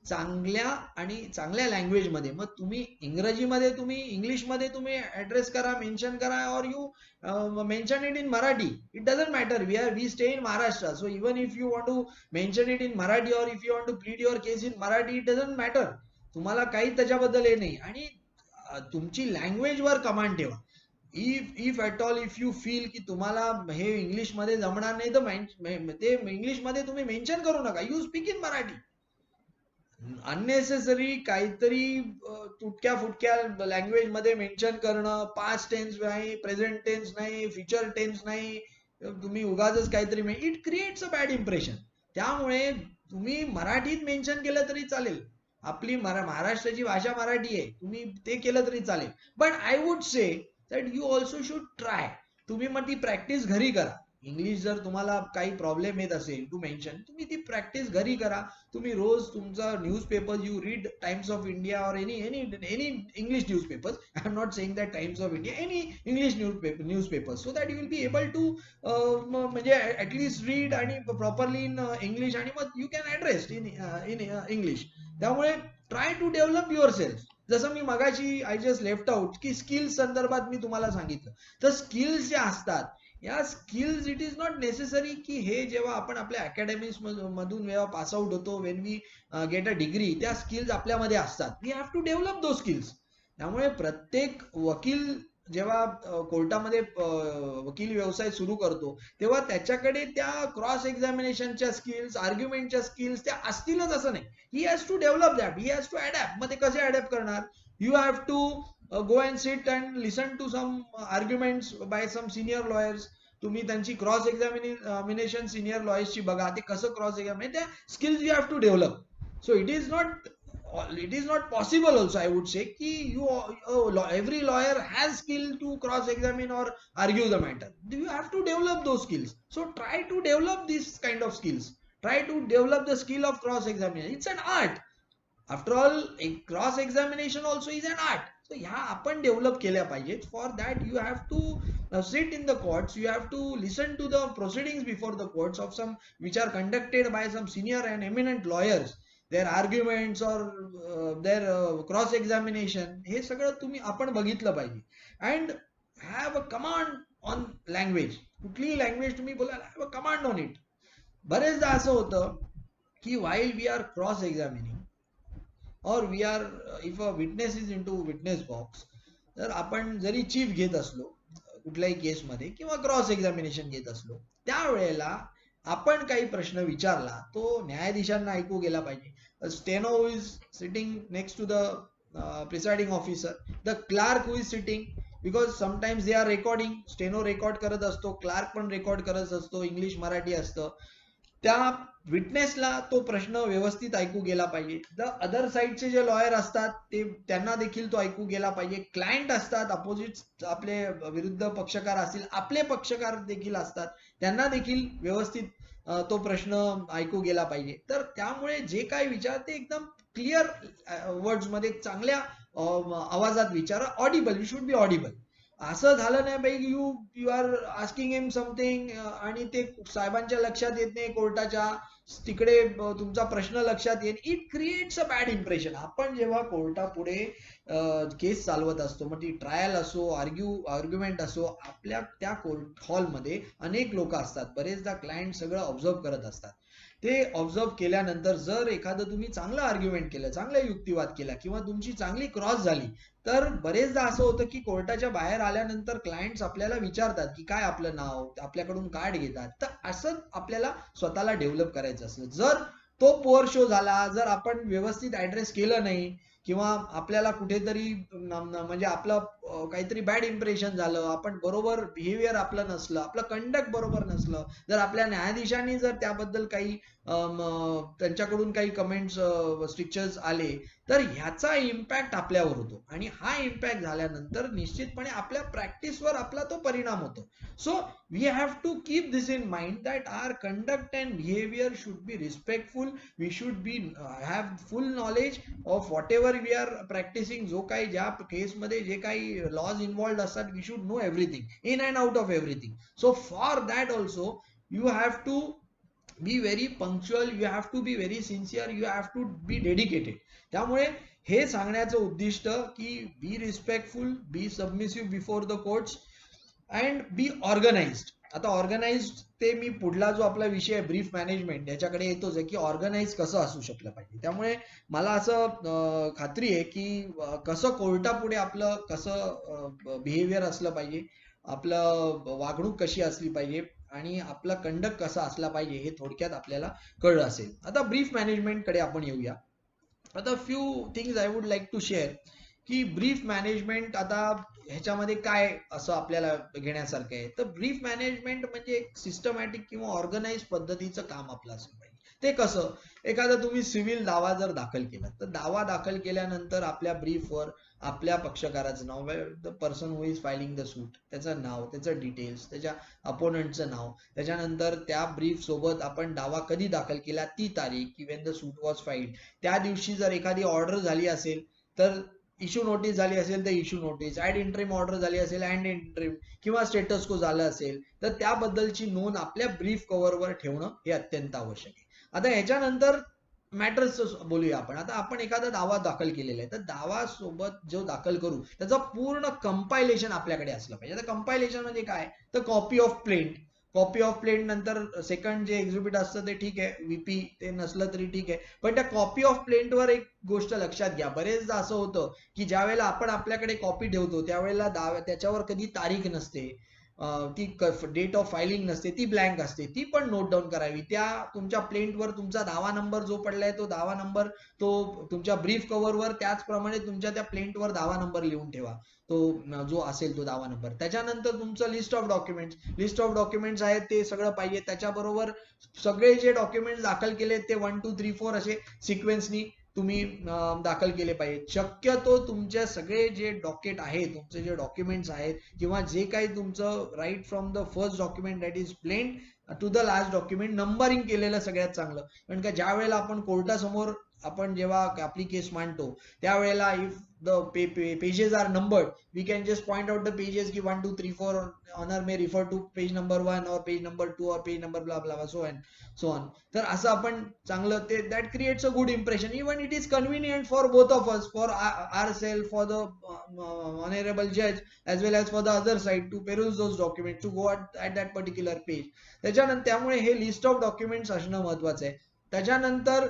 चांगल्या लँग्वेज मध्ये. मग तुम्ही इंग्रजीमध्ये, तुम्ही इंग्लिशमध्ये तुम्ही ऍड्रेस करा, मेन्शन करा, और you mention it in Marathi. It doesn't matter. We stay in Maharashtra. So even if you want to mention it in Marathi or if you want to plead your case in Marathi, it doesn't matter. तुम्हाला काही त्याच्याबद्दल हे नाही. आणि तुमची language वर command ठेवा. If at all if you feel की तुम्हाला हे इंग्लिश मध्ये जमणार नाही, तर ते इंग्लिश मध्ये तुम्ही मेन्शन करू नका. You speak in Marathi. Unnecessary काहीतरी तुटक्या फुटक्या लँग्वेज मध्ये मेन्शन करणं, पास्ट टेन्स नाही, प्रेझेंट टेन्स नाही, फ्युचर टेन्स नाही, तुम्ही उगाच काहीतरी, it creates a bad impression. त्यामुळे तुम्ही मराठीत मेन्शन केलं तरी चालेल, आपली महाराष्ट्राची भाषा मराठी आहे, तुम्ही ते केलं तरी चालेल. But I would say that you also should try. तुम्ही मग ती प्रॅक्टिस घरी करा. इंग्लिश जर तुम्हाला काही प्रॉब्लेम येत असेल टू मेन्शन, तुम्ही ती प्रॅक्टिस घरी करा. तुम्ही रोज तुमचा newspaper, you read Times of India और any English newspapers. I am not saying that Times of India, any English newspaper, so that you will be able to म्हणजे ऍटलीस्ट रीड आणि प्रॉपरली इन इंग्लिश, आणि मग you can address in English. त्यामुळे try to develop yourself. जसं मी मगाशी I just left out की skills संदर्भात मी तुम्हाला सांगितलं, तर स्किल्स ज्या असतात, या skills, it is not necessary की हे जेव्हा आपण आपल्या अकॅडमिक्स मधून जेव्हा पास आउट होतो, when we get a degree, त्या स्किल्स आपल्यामध्ये असतात. We have to develop those skills. त्यामुळे प्रत्येक वकील जेव्हा कोर्टामध्ये वकील व्यवसाय सुरू करतो, तेव्हा त्याच्याकडे त्या क्रॉस एक्झामिनेशनच्या स्किल्स, आर्ग्युमेंटच्या स्किल्स त्या असतीलच असं नाही. He has to develop that, he has to adapt. मग ते कसे अडॅप्ट करणार? You have to go and sit and listen to some arguments by some senior lawyers. तुम्ही त्यांची क्रॉस एक्झामिनेशन सिनियर लॉयर्सची बघा, ते कसं क्रॉस एक्झामिनेशन, त्या skills you have to develop. So it is not possible also, I would say, की every lawyer has skill to cross examine or argue the matter. You have to develop those skills. So try to develop these kind of skills. Try to develop the skill of cross examination. It's an art. After all, cross examination also is an art. So ह्या आपण develop केल्या पाहिजेत. For that you have to sit in the courts, you have to listen to the proceedings before the courts of some which are conducted by some senior and eminent lawyers. Their arguments और their cross examination, हे सगळं आपण बघितलं पाहिजे. And have a command on language. कुठलीही language तुम्ही बोलायला, have a command on it. बरेचदा असं होतं की while we are cross examining or we are if a witness is into witness box, तर आपण जरी चीफ घेत असलो कुठल्याही केसमध्ये किंवा क्रॉस एक्झामिनेशन घेत असलो, त्यावेळेला आपण काही प्रश्न विचारला, तो न्यायाधीशांना ऐकू गेला पाहिजे. Steno is sitting next to the presiding officer, the clerk who is sitting, because sometimes they are recording. Steno record करत असतो, क्लार्क पण रेकॉर्ड करत असतो, इंग्लिश मराठी असतं. त्या विटनेसला तो प्रश्न व्यवस्थित ऐकू गेला पाहिजे. द अदर साइडचे जे लॉयर असतात, त्यांना देखील तो ऐकू गेला पाहिजे. क्लायंट असतात, अपोजिट आपले विरुद्ध पक्षकार असतील, आपले पक्षकार देखील असतात, त्यांना देखील व्यवस्थित तो प्रश्न ऐकू गेला पाहिजे. तर त्यामुळे जे काही विचार ते एकदम क्लिअर वर्ड्स मध्ये, चांगल्या आवाजात विचारा. Audible, you should be audible. असं झालं नाही पाहिजे you are asking him something आणि ते साहेबांच्या लक्षात येत नाही, कोर्टाच्या तिकडे तुमचा प्रश्न लक्षात येईल. It creates a bad impression. आपण जेव्हा कोर्टापुढे केस चालवत असतो, मग ती ट्रायल असो, आर्ग्युमेंट असो, आपल्या त्या कोर्ट हॉलमध्ये अनेक लोक असतात. बरेचदा क्लायंट सगळं ऑब्झर्व करत असतात. ते ऑब्झर्व केल्यानंतर जर एखादं तुम्ही चांगलं आर्ग्युमेंट केलं, चांगला युक्तिवाद केला किंवा तुमची चांगली क्रॉस झाली, तर बरेचदा असं होतं की कोर्टाच्या बाहेर आल्यानंतर क्लायंट्स आपल्याला विचारतात की काय आपलं नाव, आपल्याकडून कार्ड घेतात. तर असं आपल्याला स्वतःला डेव्हलप करायचं असतं. जर तो पोअर शो झाला, जर आपण व्यवस्थित ऍड्रेस केलं नाही किंवा आपल्याला कुठेतरी म्हणजे आपलं काहीतरी बॅड इम्प्रेशन झालं, आपण बरोबर बिहेवियर आपलं नसलं, आपलं कंडक्ट बरोबर नसलं, जर आपल्या न्यायाधीशांनी जर त्याबद्दल काही त्यांच्याकडून काही कमेंट्स स्ट्रिक्चर्स आले, तर ह्याचा इम्पॅक्ट आपल्यावर होतो आणि हा इम्पॅक्ट झाल्यानंतर निश्चितपणे आपल्या प्रॅक्टिसवर आपला तो परिणाम होतो. So we have to keep this in mind that our conduct and behaviour should be respectful. We should be have full knowledge of whatever we are practising. जो काही ज्या केसमध्ये जे काही लॉज इन्व्हॉल्ड असतात, we should know everything in and out of everything. So for that also you have to be very punctual, you have to be very sincere, you have to be dedicated. त्यामुळे हे सांगण्याचं उद्दिष्ट की be respectful, be submissive before the courts and be organised. आता organised ते मी पुढला जो आपला विषय आहे ब्रीफ मॅनेजमेंट याच्याकडे येतोच आहे की ऑर्गनाइज कसं असू शकलं पाहिजे. त्यामुळे मला असं खात्री आहे की कसं कोर्टापुढे आपलं कसं बिहेवियर असलं पाहिजे, आपलं वागणूक कशी असली पाहिजे आणि आपला कंडक्ट कसा असला पाहिजे हे थोडक्यात आपल्याला कळलं असेल. आता ब्रीफ मॅनेजमेंट कडे आपण येऊया. आता few things I would like to share की ब्रीफ मॅनेजमेंट आता ह्याच्यामध्ये काय असं आपल्याला घेण्यासारखं आहे. तर ब्रीफ मॅनेजमेंट म्हणजे एक सिस्टमॅटिक किंवा ऑर्गनाइज पद्धतीचं काम आपलं असलं पाहिजे. ते कसं, एखादा तुम्ही सिव्हिल दावा जर दाखल केला तर दावा दाखल केल्यानंतर आपल्या ब्रीफवर आपल्या पक्षकाराचं नाव, the person who is filing the suit, त्याचं नाव, त्याचं डिटेल्स, त्याच्या अपोनंटचं नाव, त्याच्यानंतर त्या ब्रीफ सोबत आपण दावा कधी दाखल केला ती तारीख की Wien the suit was filed, त्या दिवशी जर एखादी ऑर्डर झाली असेल तर इश्यू नोटीस झाली असेल तर issue notice, ad interim order झाली असेल ऍड इंट्रीम, किंवा स्टेटस को झालं असेल तर त्याबद्दलची नोंद आपल्या ब्रीफ कव्हरवर ठेवणं हे अत्यंत आवश्यक आहे. आता ह्याच्यानंतर मॅटर्स बोलूया आपण. आता आपण एखादा दावा दाखल केलेला आहे तर दावा सोबत जो दाखल करू त्याचं पूर्ण कंपायलेशन आपल्याकडे असलं पाहिजे. आता कंपायलेशन म्हणजे काय, तर copy of plaint, copy of plaint नंतर सेकंड जे एक्झिबिट असतं ते ठीक आहे, व्हीपी ते नसलं तरी ठीक आहे, पण त्या कॉपी ऑफ प्लेंटवर एक गोष्ट लक्षात घ्या. बरेचदा असं होतं की ज्या वेळेला आपण आपल्याकडे कॉपी ठेवतो त्यावेळेला त्याच्यावर कधी तारीख नसते, ती डेट ऑफ फायलिंग नसते, ती ब्लँक असते, ती पण नोट डाऊन करावी. त्या तुमच्या प्लेंटवर तुमचा दावा नंबर जो पडलाय तो दावा नंबर तो तुमच्या ब्रीफ कव्हरवर त्याचप्रमाणे तुमच्या त्या प्लेंटवर दावा नंबर लिहून ठेवा, तो जो असेल तो दावा नंबर. त्याच्यानंतर तुमचं लिस्ट ऑफ डॉक्युमेंट्स आहेत ते सगळं पाहिजे. त्याच्याबरोबर सगळे जे डॉक्युमेंट्स दाखल केले ते 1 2 3 4 असे सिक्वेन्सनी तुम्ही दाखल केले पाहिजे. शक्यतो तुमचे सगळे जे डॉक्युमेंट आहे, तुमचे जे डॉक्युमेंट्स आहेत किंवा जे काही तुमचं write from the first document that is plain to the last document numbering केलेलं सगळ्यात चांगलं. कारण का ज्या वेळेला आपण कोर्टासमोर आपण जेव्हा आपली केस मांडतो त्यावेळेला if the pages are numbered we can just point out the pages की 1 2 3 4 honour may refer to page number 1 और पेज नंबर 2 और page number blah blah so and so on. तर असं आपण चांगलं ते that creates a good impression. Even it is convenient for both of us, for our self, for the honourable जज as well as for the other side to peruse those documents, to go at that particular page. त्याच्यानंतर त्यामुळे हे list of documents असणं महत्वाचं आहे. त्याच्यानंतर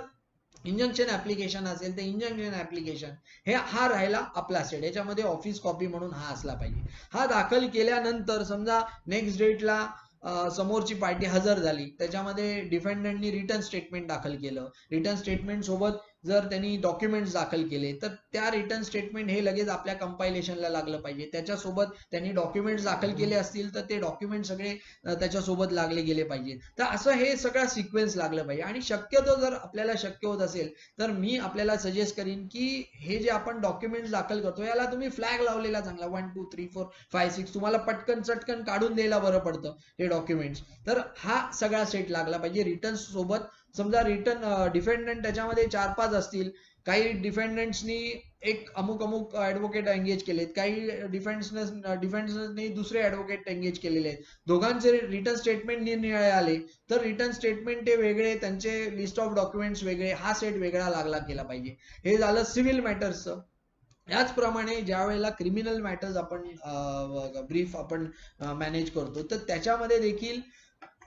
injunction application असेल तर इंजंक्शन ऍप्लिकेशन हे हा राहिला आपला सेट. याच्यामध्ये ऑफिस कॉपी म्हणून हा असला पाहिजे. हा दाखल केल्यानंतर समजा नेक्स्ट डेटला समोरची पार्टी हजर झाली, त्याच्यामध्ये डिफेंडंटनी रिटर्न स्टेटमेंट दाखल केलं, रिटर्न स्टेटमेंट सोबत जर त्यांनी डॉक्युमेंट्स दाखल केले तर त्या रिटर्न स्टेटमेंट हे लगेच आपल्या कंपायलेशनला लागलं पाहिजे. त्याच्यासोबत त्यांनी डॉक्युमेंट्स दाखल केले असतील तर ते डॉक्युमेंट सगळे त्याच्यासोबत लागले गेले पाहिजे. तर असं हे सगळं सिक्वेन्स लागलं पाहिजे. आणि शक्यतो जर आपल्याला शक्य होत असेल तर मी आपल्याला सजेस्ट करीन की हे जे आपण डॉक्युमेंट्स दाखल करतो याला तुम्ही फ्लॅग लावलेला चांगला, 1 2 3 4 5 6 तुम्हाला पटकन चटकन काढून द्यायला बरं पडतं हे डॉक्युमेंट्स. तर हा सगळा सेट लागला पाहिजे रिटर्न सोबत. समजा रिटर्न डिफेंडंट त्याच्यामध्ये 4-5 असतील, काही डिफेंडंट्सनी एक अमुक ऍडव्होकेट एंगेज केलेत, काही डिफेंडंट्सनी दुसरे ऍडव्होकेट एंगेज केलेले आहेत, दोघांचे रिटर्न स्टेटमेंट निरनिराळे आले तर रिटर्न स्टेटमेंट ते वेगळे, त्यांचे लिस्ट ऑफ डॉक्युमेंट्स वेगळे, हा सेट वेगळा लागला गेला पाहिजे. हे झालं सिव्हिल मॅटर्सचं. याचप्रमाणे ज्या वेळेला क्रिमिनल मॅटर्स आपण ब्रीफ आपण मॅनेज करतो तर त्याच्यामध्ये देखील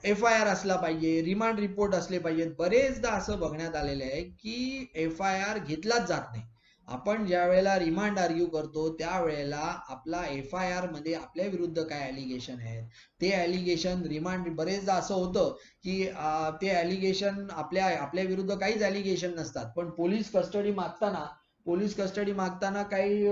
FIR असला पाहिजे, रिमांड रिपोर्ट असले पाहिजेत. बरेचदा असं बघण्यात आलेलं आहे की FIR घेतलाच जात नाही. आपण ज्या वेळेला रिमांड आर्ग्यू करतो त्यावेळेला आपला FIR मध्ये आपल्या विरुद्ध काय ॲलिगेशन आहेत ते ॲलिगेशन रिमांड, बरेचदा असं होतं की ते ॲलिगेशन आपल्या विरुद्ध काहीच ॲलिगेशन नसतात, पण पोलीस कस्टडी मागताना काही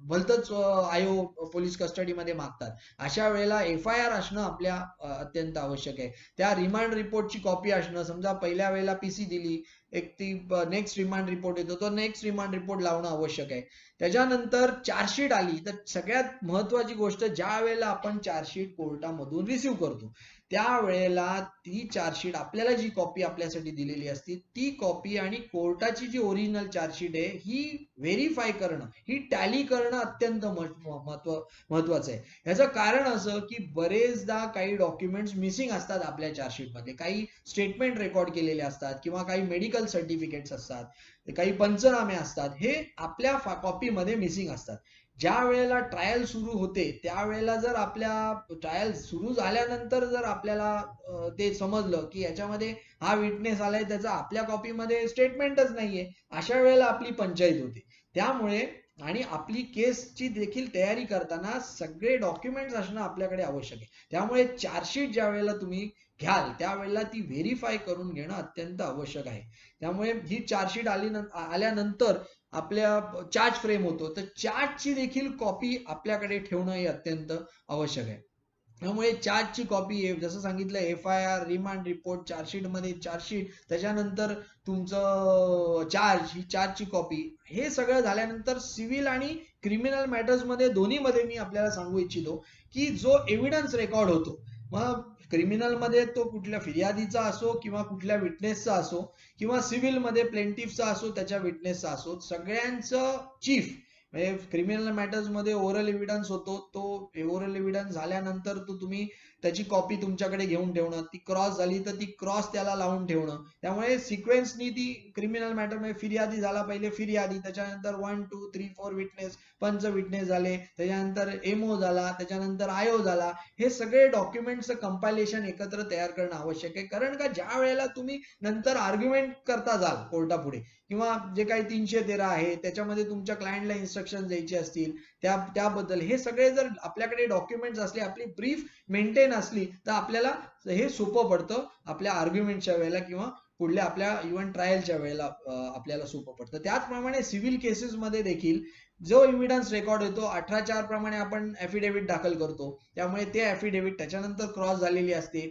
भलतच आयो पोलीस कस्टडीमध्ये मागतात. अशा वेळेला FIR असणं आपल्या अत्यंत आवश्यक आहे. त्या रिमांड रिपोर्टची कॉपी असणं, समजा पहिल्या वेळेला PC दिली, एक ती नेक्स्ट रिमांड रिपोर्ट येतो, तो नेक्स्ट रिमांड रिपोर्ट लावणं आवश्यक आहे. त्याच्यानंतर चार्जशीट आली तर सगळ्यात महत्वाची गोष्ट, ज्या वेळेला आपण चार्जशीट कोर्टामधून रिसिव्ह करतो त्यावेळेला ती चार्जशीट आपल्याला जी कॉपी आपल्यासाठी दिलेली असते ती कॉपी आणि कोर्टाची जी ओरिजिनल चार्जशीट आहे ही व्हेरीफाय करणं, ही टॅली करणं अत्यंत महत्वाचं आहे. ह्याचं कारण असं की बरेचदा काही डॉक्युमेंट्स मिसिंग असतात आपल्या चार्जशीटमध्ये, काही स्टेटमेंट रेकॉर्ड केलेले असतात किंवा काही मेडिकल सर्टिफिकेट्स असतात, काही पंचनामे असतात, हे आपल्या कॉपीमध्ये मिसिंग असतात. ज्या वेळेला ट्रायल सुरू होते त्यावेळेला जर आपल्या ट्रायल सुरू झाल्यानंतर जर आपल्याला ते समजलं की याच्यामध्ये हा विटनेस आलाय त्याचा आपल्या कॉपीमध्ये स्टेटमेंटच नाहीये, अशा वेळेला आपली पंचायत होते. त्यामुळे आणि आपली केसची देखील तयारी करताना सगळे डॉक्युमेंट्स असणं आपल्याकडे आवश्यक आहे. त्यामुळे चार्जशीट ज्या वेळेला तुम्ही घ्याल त्यावेळेला ती व्हेरीफाय करून घेणं अत्यंत आवश्यक आहे. त्यामुळे ही चार्जशीट आल्यानंतर आपल्या चार्ज फ्रेम होतो, तर चार्जची देखील कॉपी आपल्याकडे ठेवणं हे अत्यंत आवश्यक आहे. त्यामुळे चार्जची कॉपी, जसं सांगितलं FIR, रिमांड रिपोर्ट, चार्जशीट मध्ये चार्जशीट, त्याच्यानंतर तुमचं चार्ज, ही चार्जची कॉपी, हे सगळं झाल्यानंतर सिव्हिल आणि क्रिमिनल मॅटर्स मध्ये दोन्ही मध्ये मी आपल्याला सांगू इच्छितो की जो एव्हिडन्स रेकॉर्ड होतो, मग क्रिमिनल मध्ये तो कुठल्या फिर्यादीचा असो किंवा कुठल्या विटनेसचा असो किंवा सिव्हिल मध्ये प्लेंटिफचा असो त्याच्या विटनेसचा असो, सगळ्यांचं चीफ म्हणजे क्रिमिनल मॅटर्स मध्ये ओरल एव्हिडन्स होतो, तो ओरल एव्हिडन्स झाल्यानंतर तुम्ही त्याची कॉपी तुमच्याकडे घेऊन ठेवणं, ती क्रॉस झाली तर ती क्रॉस त्याला लावून ठेवणं. त्यामुळे सिक्वेन्सनी ती क्रिमिनल मॅटर मध्ये फिर्यादी झाला, पहिले फिर्यादी, त्याच्यानंतर 1 2 3 4 विटनेस, पंच विटनेस झाले, त्याच्यानंतर एमओ झाला, त्याच्यानंतर आयो झाला, हे सगळे डॉक्युमेंटचं कंपायलेशन एकत्र तयार करणं आवश्यक आहे. कारण का ज्या वेळेला तुम्ही नंतर आर्ग्युमेंट करता जाल कोर्टापुढे किंवा जे काही 313 आहे त्याच्यामध्ये तुमच्या क्लायंटला इन्स्ट्रक्शन द्यायचे असतील त्याबद्दल, हे सगळे जर आपल्याकडे डॉक्युमेंट्स असले, आपली ब्रीफ मेंटेन असली, तर आपल्याला हे सोपं पडतं आपल्या आर्ग्युमेंटच्या वेळेला किंवा पुढल्या आपल्या इव्हन ट्रायलच्या वेळेला आपल्याला सोपं पडतं. त्याचप्रमाणे सिव्हिल केसेस मध्ये देखील जो एव्हिडन्स रेकॉर्ड होतो 18(4) प्रमाणे आपण ऍफिडेव्हिट दाखल करतो, त्यामुळे ते ऍफिडेव्हिट त्याच्यानंतर क्रॉस झालेली असते,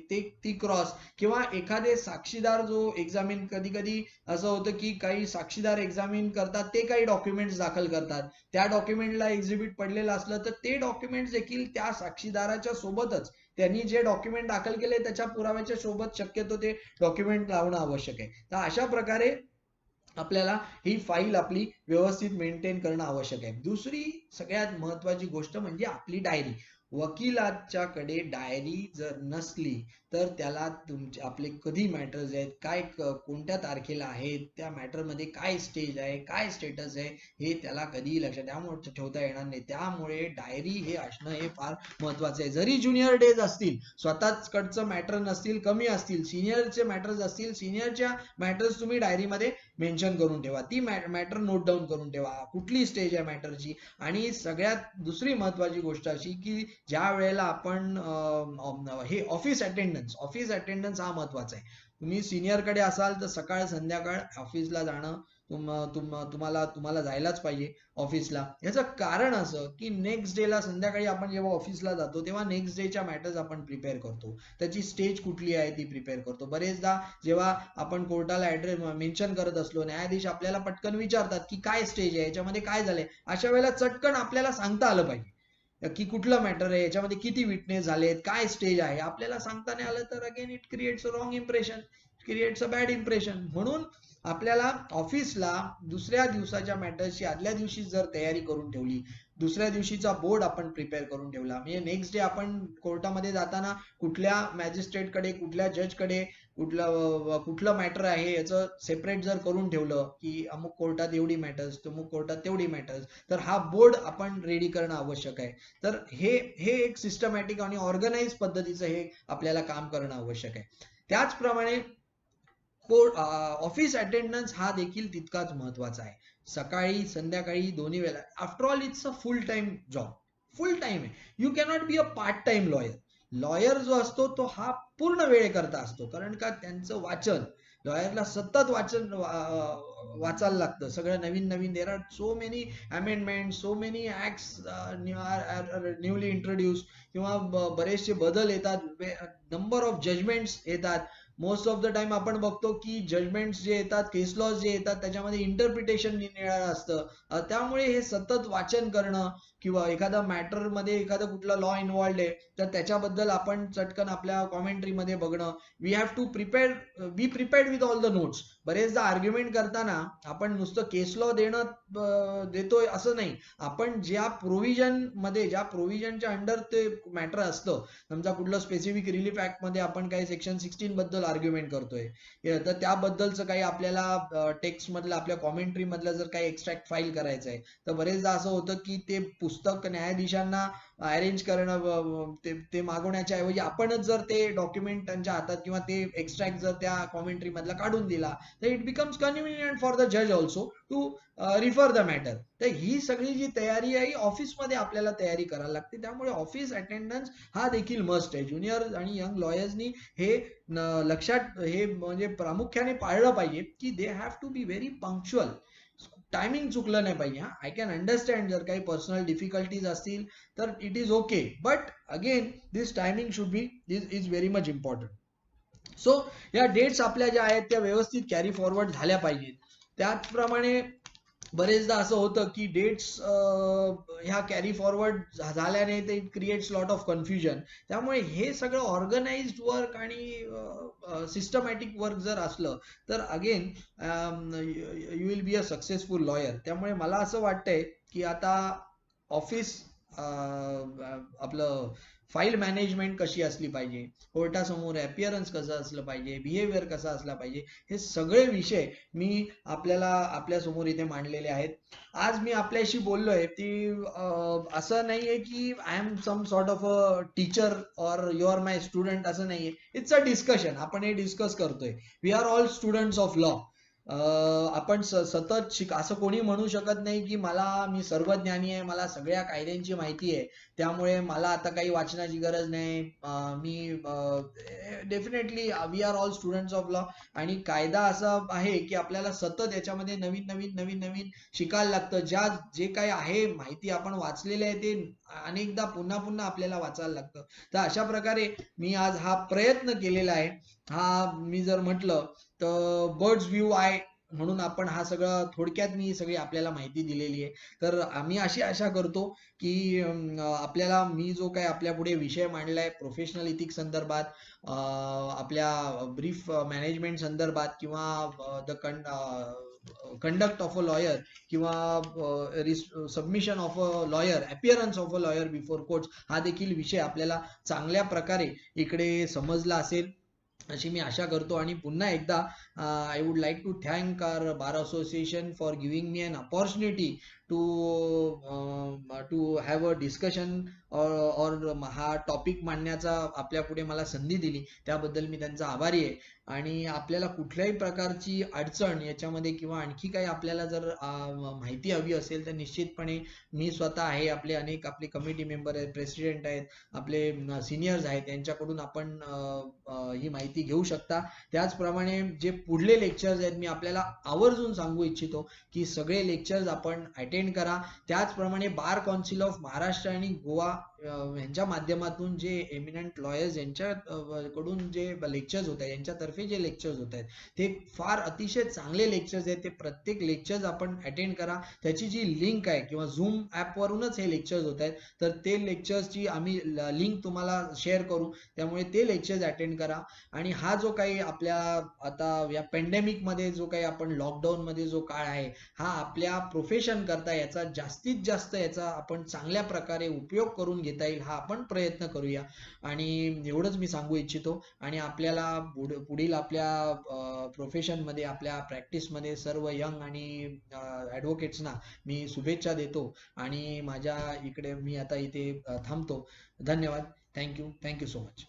ती क्रॉस किंवा एखादे साक्षीदार जो एक्झामिन, कधी कधी असं होतं की काही साक्षीदार एक्झामिन करतात, ते काही डॉक्युमेंट्स दाखल करतात, त्या डॉक्युमेंटला एक्झिबिट पडलेलं असलं तर ते डॉक्युमेंट्स देखील त्या साक्षीदाराच्या सोबतच त्यांनी जे डॉक्युमेंट दाखल केले त्याच्या पुराव्याच्या सोबत शक्यतो ते डॉक्युमेंट लावणं आवश्यक आहे. तर अशा प्रकारे आपल्याला ही फाईल आपली व्यवस्थित मेंटेन करणं आवश्यक आहे. दुसरी सगळ्यात महत्वाची गोष्ट म्हणजे आपली डायरी. वकिलाच्याकडे डायरी जर नसली तर त्याला आपले कधी मॅटर्स आहेत, काय कोणत्या तारखेला आहेत, त्या मॅटर मध्ये काय स्टेज आहे, काय स्टेटस आहे, हे त्याला कधीही लक्षात त्यामुळे ठेवता येणार नाही. त्यामुळे डायरी हे असणं हे फार महत्वाचं आहे. जरी ज्युनियर डेज असतील, स्वतःच कडचं मॅटर नसतील, कमी असतील, सिनियरचे मॅटर्स असतील, सिनियरच्या मॅटर्स तुम्ही डायरीमध्ये मेन्शन करून ठेवा, ती मॅटर नोट डाऊन करून ठेवा, कुठली स्टेज आहे मॅटरची. आणि सगळ्यात दुसरी महत्वाची गोष्ट अशी की ज्या वेळेला आपण हे ऑफिस अटेंडन्स हा महत्वाचा आहे. तुम्ही सिनियर कडे असाल तर सकाळ संध्याकाळ ऑफिसला जाणं तुम्हाला जायलाच पाहिजे ऑफिसला. याचं कारण असं की नेक्स्ट डेला संध्याकाळी आपण जेव्हा ऑफिसला जातो तेव्हा नेक्स्ट डेच्या मॅटर्स आपण प्रिपेअर करतो, त्याची स्टेज कुठली आहे ती प्रिपेअर करतो. बरेचदा जेव्हा आपण कोर्टाला ऍड्रेस मेन्शन करत असलो, न्यायाधीश आपल्याला पटकन विचारतात की काय स्टेज आहे, याच्यामध्ये काय झालंय, अशा वेळेला चटकन आपल्याला सांगता आलं पाहिजे की कुठलं मॅटर आहे, याच्यामध्ये किती विटनेस झालेत, काय स्टेज आहे. आपल्याला सांगता नाही आलं तर again it creates a wrong impression, creates a bad impression. म्हणून आपल्याला ऑफिसला दुसऱ्या दिवसाच्या मॅटर्सची आदल्या दिवशी जर तयारी करून ठेवली, दुसऱ्या दिवशीचा बोर्ड आपण प्रिपेअर करून ठेवला, म्हणजे नेक्स्ट डे आपण कोर्टामध्ये जाताना कुठल्या मॅजिस्ट्रेट कडे, कुठल्या जज कडे कुठलं मॅटर आहे याचं सेपरेट जर करून ठेवलं की अमुक कोर्टात एवढी मॅटर्स, अमुक कोर्टात तेवढी मॅटर्स, तर हा बोर्ड आपण रेडी करणं आवश्यक आहे. तर हे एक सिस्टमॅटिक आणि ऑर्गनाइज पद्धतीचं हे आपल्याला काम करणं आवश्यक आहे. त्याचप्रमाणे ऑफिस अटेंडन्स हा देखील तितकाच महत्वाचा आहे. सकाळी संध्याकाळी दोन्ही वेळेला. After all it's a full time job, full time आहे. You cannot be a part time lawyer. Lawyer जो असतो तो हा पूर्ण वेळ करता असतो, कारण का त्यांचं वाचन, लॉयरला सतत वाचायला लागतं सगळं नवीन नवीन. There are so many amendment, so many acts newly introduce, किंवा बरेचसे बदल येतात, नंबर ऑफ जजमेंट्स येतात. मोस्ट ऑफ द टाइम आपण बघतो की जजमेंट्स जे येतात, केस लॉज जे येतात, त्याच्यामध्ये इंटरप्रिटेशन निरनिराळं असतं. त्यामुळे हे सतत वाचन करणं, किंवा एखादा मॅटर मध्ये एखादा कुठला लॉ इन्व्हॉल्ड आहे तर त्याच्याबद्दल आपण चटकन आपल्या कॉमेंट्री मध्ये बघणं. We have to be prepared with all the notes. बरेचदा आर्ग्युमेंट करताना आपण नुसतं केस लॉ देतोय असं नाही, आपण ज्या प्रोव्हिजन मध्ये, ज्या प्रोव्हिजनच्या अंडर ते मॅटर असतं, समजा कुठलं स्पेसिफिक रिलीफ ऍक्ट मध्ये आपण काही सेक्शन 16 बद्दल आर्ग्युमेंट करतोय, तर त्याबद्दलचं काही आपल्याला टेक्स्ट मधलं, आपल्या कॉमेंट्री मधलं जर काही एक्स्ट्रॅक्ट फाईल करायचं आहे, तर बरेचदा असं होतं की ते पुस्तक न्यायाधीशांना अरेंज करणं, ते मागवण्याच्या ऐवजी आपणच जर ते डॉक्युमेंट त्यांच्या हातात किंवा ते एक्स्ट्रॅक्ट जर त्या कॉमेंट्री मधला काढून दिला, तर it becomes convenient for the जज also to refer the matter. तर ही सगळी जी तयारी आहे ऑफिसमध्ये आपल्याला तयारी करायला लागते. त्यामुळे ऑफिस अटेंडन्स हा देखील मस्ट आहे. ज्युनियर आणि यंग लॉयर्सनी हे लक्षात, हे म्हणजे प्रामुख्याने पाळलं पाहिजे की they have to be very punctual. Timing चुकलं नाही पाहिजे. आय कॅन अंडरस्टँड जर काही पर्सनल डिफिकल्टीज असतील तर it is okay, but again this timing should be is very much important. So या डेट्स आपल्या ज्या आहेत त्या व्यवस्थित कॅरी फॉरवर्ड झाल्या पाहिजेत. त्याचप्रमाणे बरेचदा असं होतं की डेट्स ह्या कॅरी फॉरवर्ड झाल्याने ते it creates lot of confusion. त्यामुळे हे सगळं ऑर्गनाइज्ड वर्क आणि सिस्टमॅटिक वर्क जर असलं तर again you will be a successful lawyer. त्यामुळे मला असं वाटतंय की आता ऑफिस, आपलं फाईल मॅनेजमेंट कशी असली पाहिजे, कोर्टासमोर अपिअरन्स कसं असलं पाहिजे, बिहेवियर कसा असला पाहिजे, हे सगळे विषय मी आपल्या समोर इथे मांडलेले आहेत. आज मी आपल्याशी बोललोय ती असं नाहीये की I am some sort of a teacher और यू आर माय स्टुडंट, असं नाहीये. It's a discussion. आपण हे डिस्कस करतोय. We are all students of law. आपण सतत असं कोणी म्हणू शकत नाही की मी सर्वज्ञानी आहे, मला सगळ्या कायद्यांची माहिती आहे, त्यामुळे मला आता काही वाचनाची गरज नाही. Definitely we are all students of law. आणि कायदा असा आहे की आपल्याला सतत याच्यामध्ये नवीन नवीन नवीन नवीन शिकायला लागतं. जे काही आहे माहिती आपण वाचलेली आहे ते अनेकदा पुन्हा पुन्हा आपल्याला वाचायला लागतं. तर अशा प्रकारे मी आज हा प्रयत्न केलेला आहे. मी जर म्हटलं तर बर्ड्स व्ह्यू आय म्हणून आपण हा सगळं थोडक्यात मी सगळी आपल्याला माहिती दिलेली आहे. तर आम्ही अशी आशा करतो की आपल्याला मी जो काही आपल्या पुढे विषय मांडलाय प्रोफेशनल इथिक्स संदर्भात, आपल्या ब्रीफ मॅनेजमेंट संदर्भात, किंवा the conduct of a lawyer, किंवा submission of a lawyer, appearance of a lawyer before courts, हा देखील विषय आपल्याला चांगल्या प्रकारे इकडे समजला असेल अशी मी आशा करतो. आणि पुन्हा एकदा I would like to thank our bar association for giving me an opportunity to have a discussion और हा टॉपिक मांडण्याचा आपल्या पुढे मला संधी दिली, त्याबद्दल मी त्यांचा आभारी आहे. आणि आपल्याला कुठल्याही प्रकारची अडचण याच्यामध्ये किंवा आणखी काही आपल्याला जर माहिती हवी असेल तर निश्चितपणे मी स्वतः आहे, आपले कमिटी मेंबर आहेत, प्रेसिडेंट आहेत, आपले सिनियर्स आहेत, यांच्याकडून आपण ही माहिती घेऊ शकता. त्याचप्रमाणे जे पुढले लेक्चर्स आहेत मी आपल्याला आवर्जून सांगू इच्छितो की सगळे लेक्चर्स आपण अटेंड करा. त्याचप्रमाणे बार काउन्सिल ऑफ महाराष्ट्र आणि गोवा यांच्या माध्यमातून जे एमिनंट लॉयर्स यांच्याकडून जे लेक्चर्स होत आहेत, यांच्यातर्फे जे लेक्चर्स होत आहेत ते फार अतिशय चांगले लेक्चर्स आहेत. ते प्रत्येक लेक्चर्स आपण अटेंड करा. त्याची जी लिंक आहे किंवा झूम ॲपवरूनच हे लेक्चर्स होत आहेत, तर ते लेक्चर्सची आम्ही लिंक तुम्हाला शेअर करू. त्यामुळे ते लेक्चर्स अटेंड करा. आणि हा जो काही आपल्या आता या पेंडेमिक मध्ये जो काही आपण लॉकडाऊन मध्ये जो काळ आहे, हा आपल्या प्रोफेशन करता याचा जास्तीत जास्त याचा आपण चांगल्या प्रकारे उपयोग करून घेता येईल हा आपण प्रयत्न करूया. आणि एवढंच मी सांगू इच्छितो. आणि आपल्याला पुढील आपल्या प्रोफेशन मध्ये, आपल्या प्रॅक्टिस मध्ये सर्व यंग आणि ॲडव्होकेट्सना मी शुभेच्छा देतो. आणि माझ्या इकडे मी आता इथे थांबतो. धन्यवाद. Thank you so much.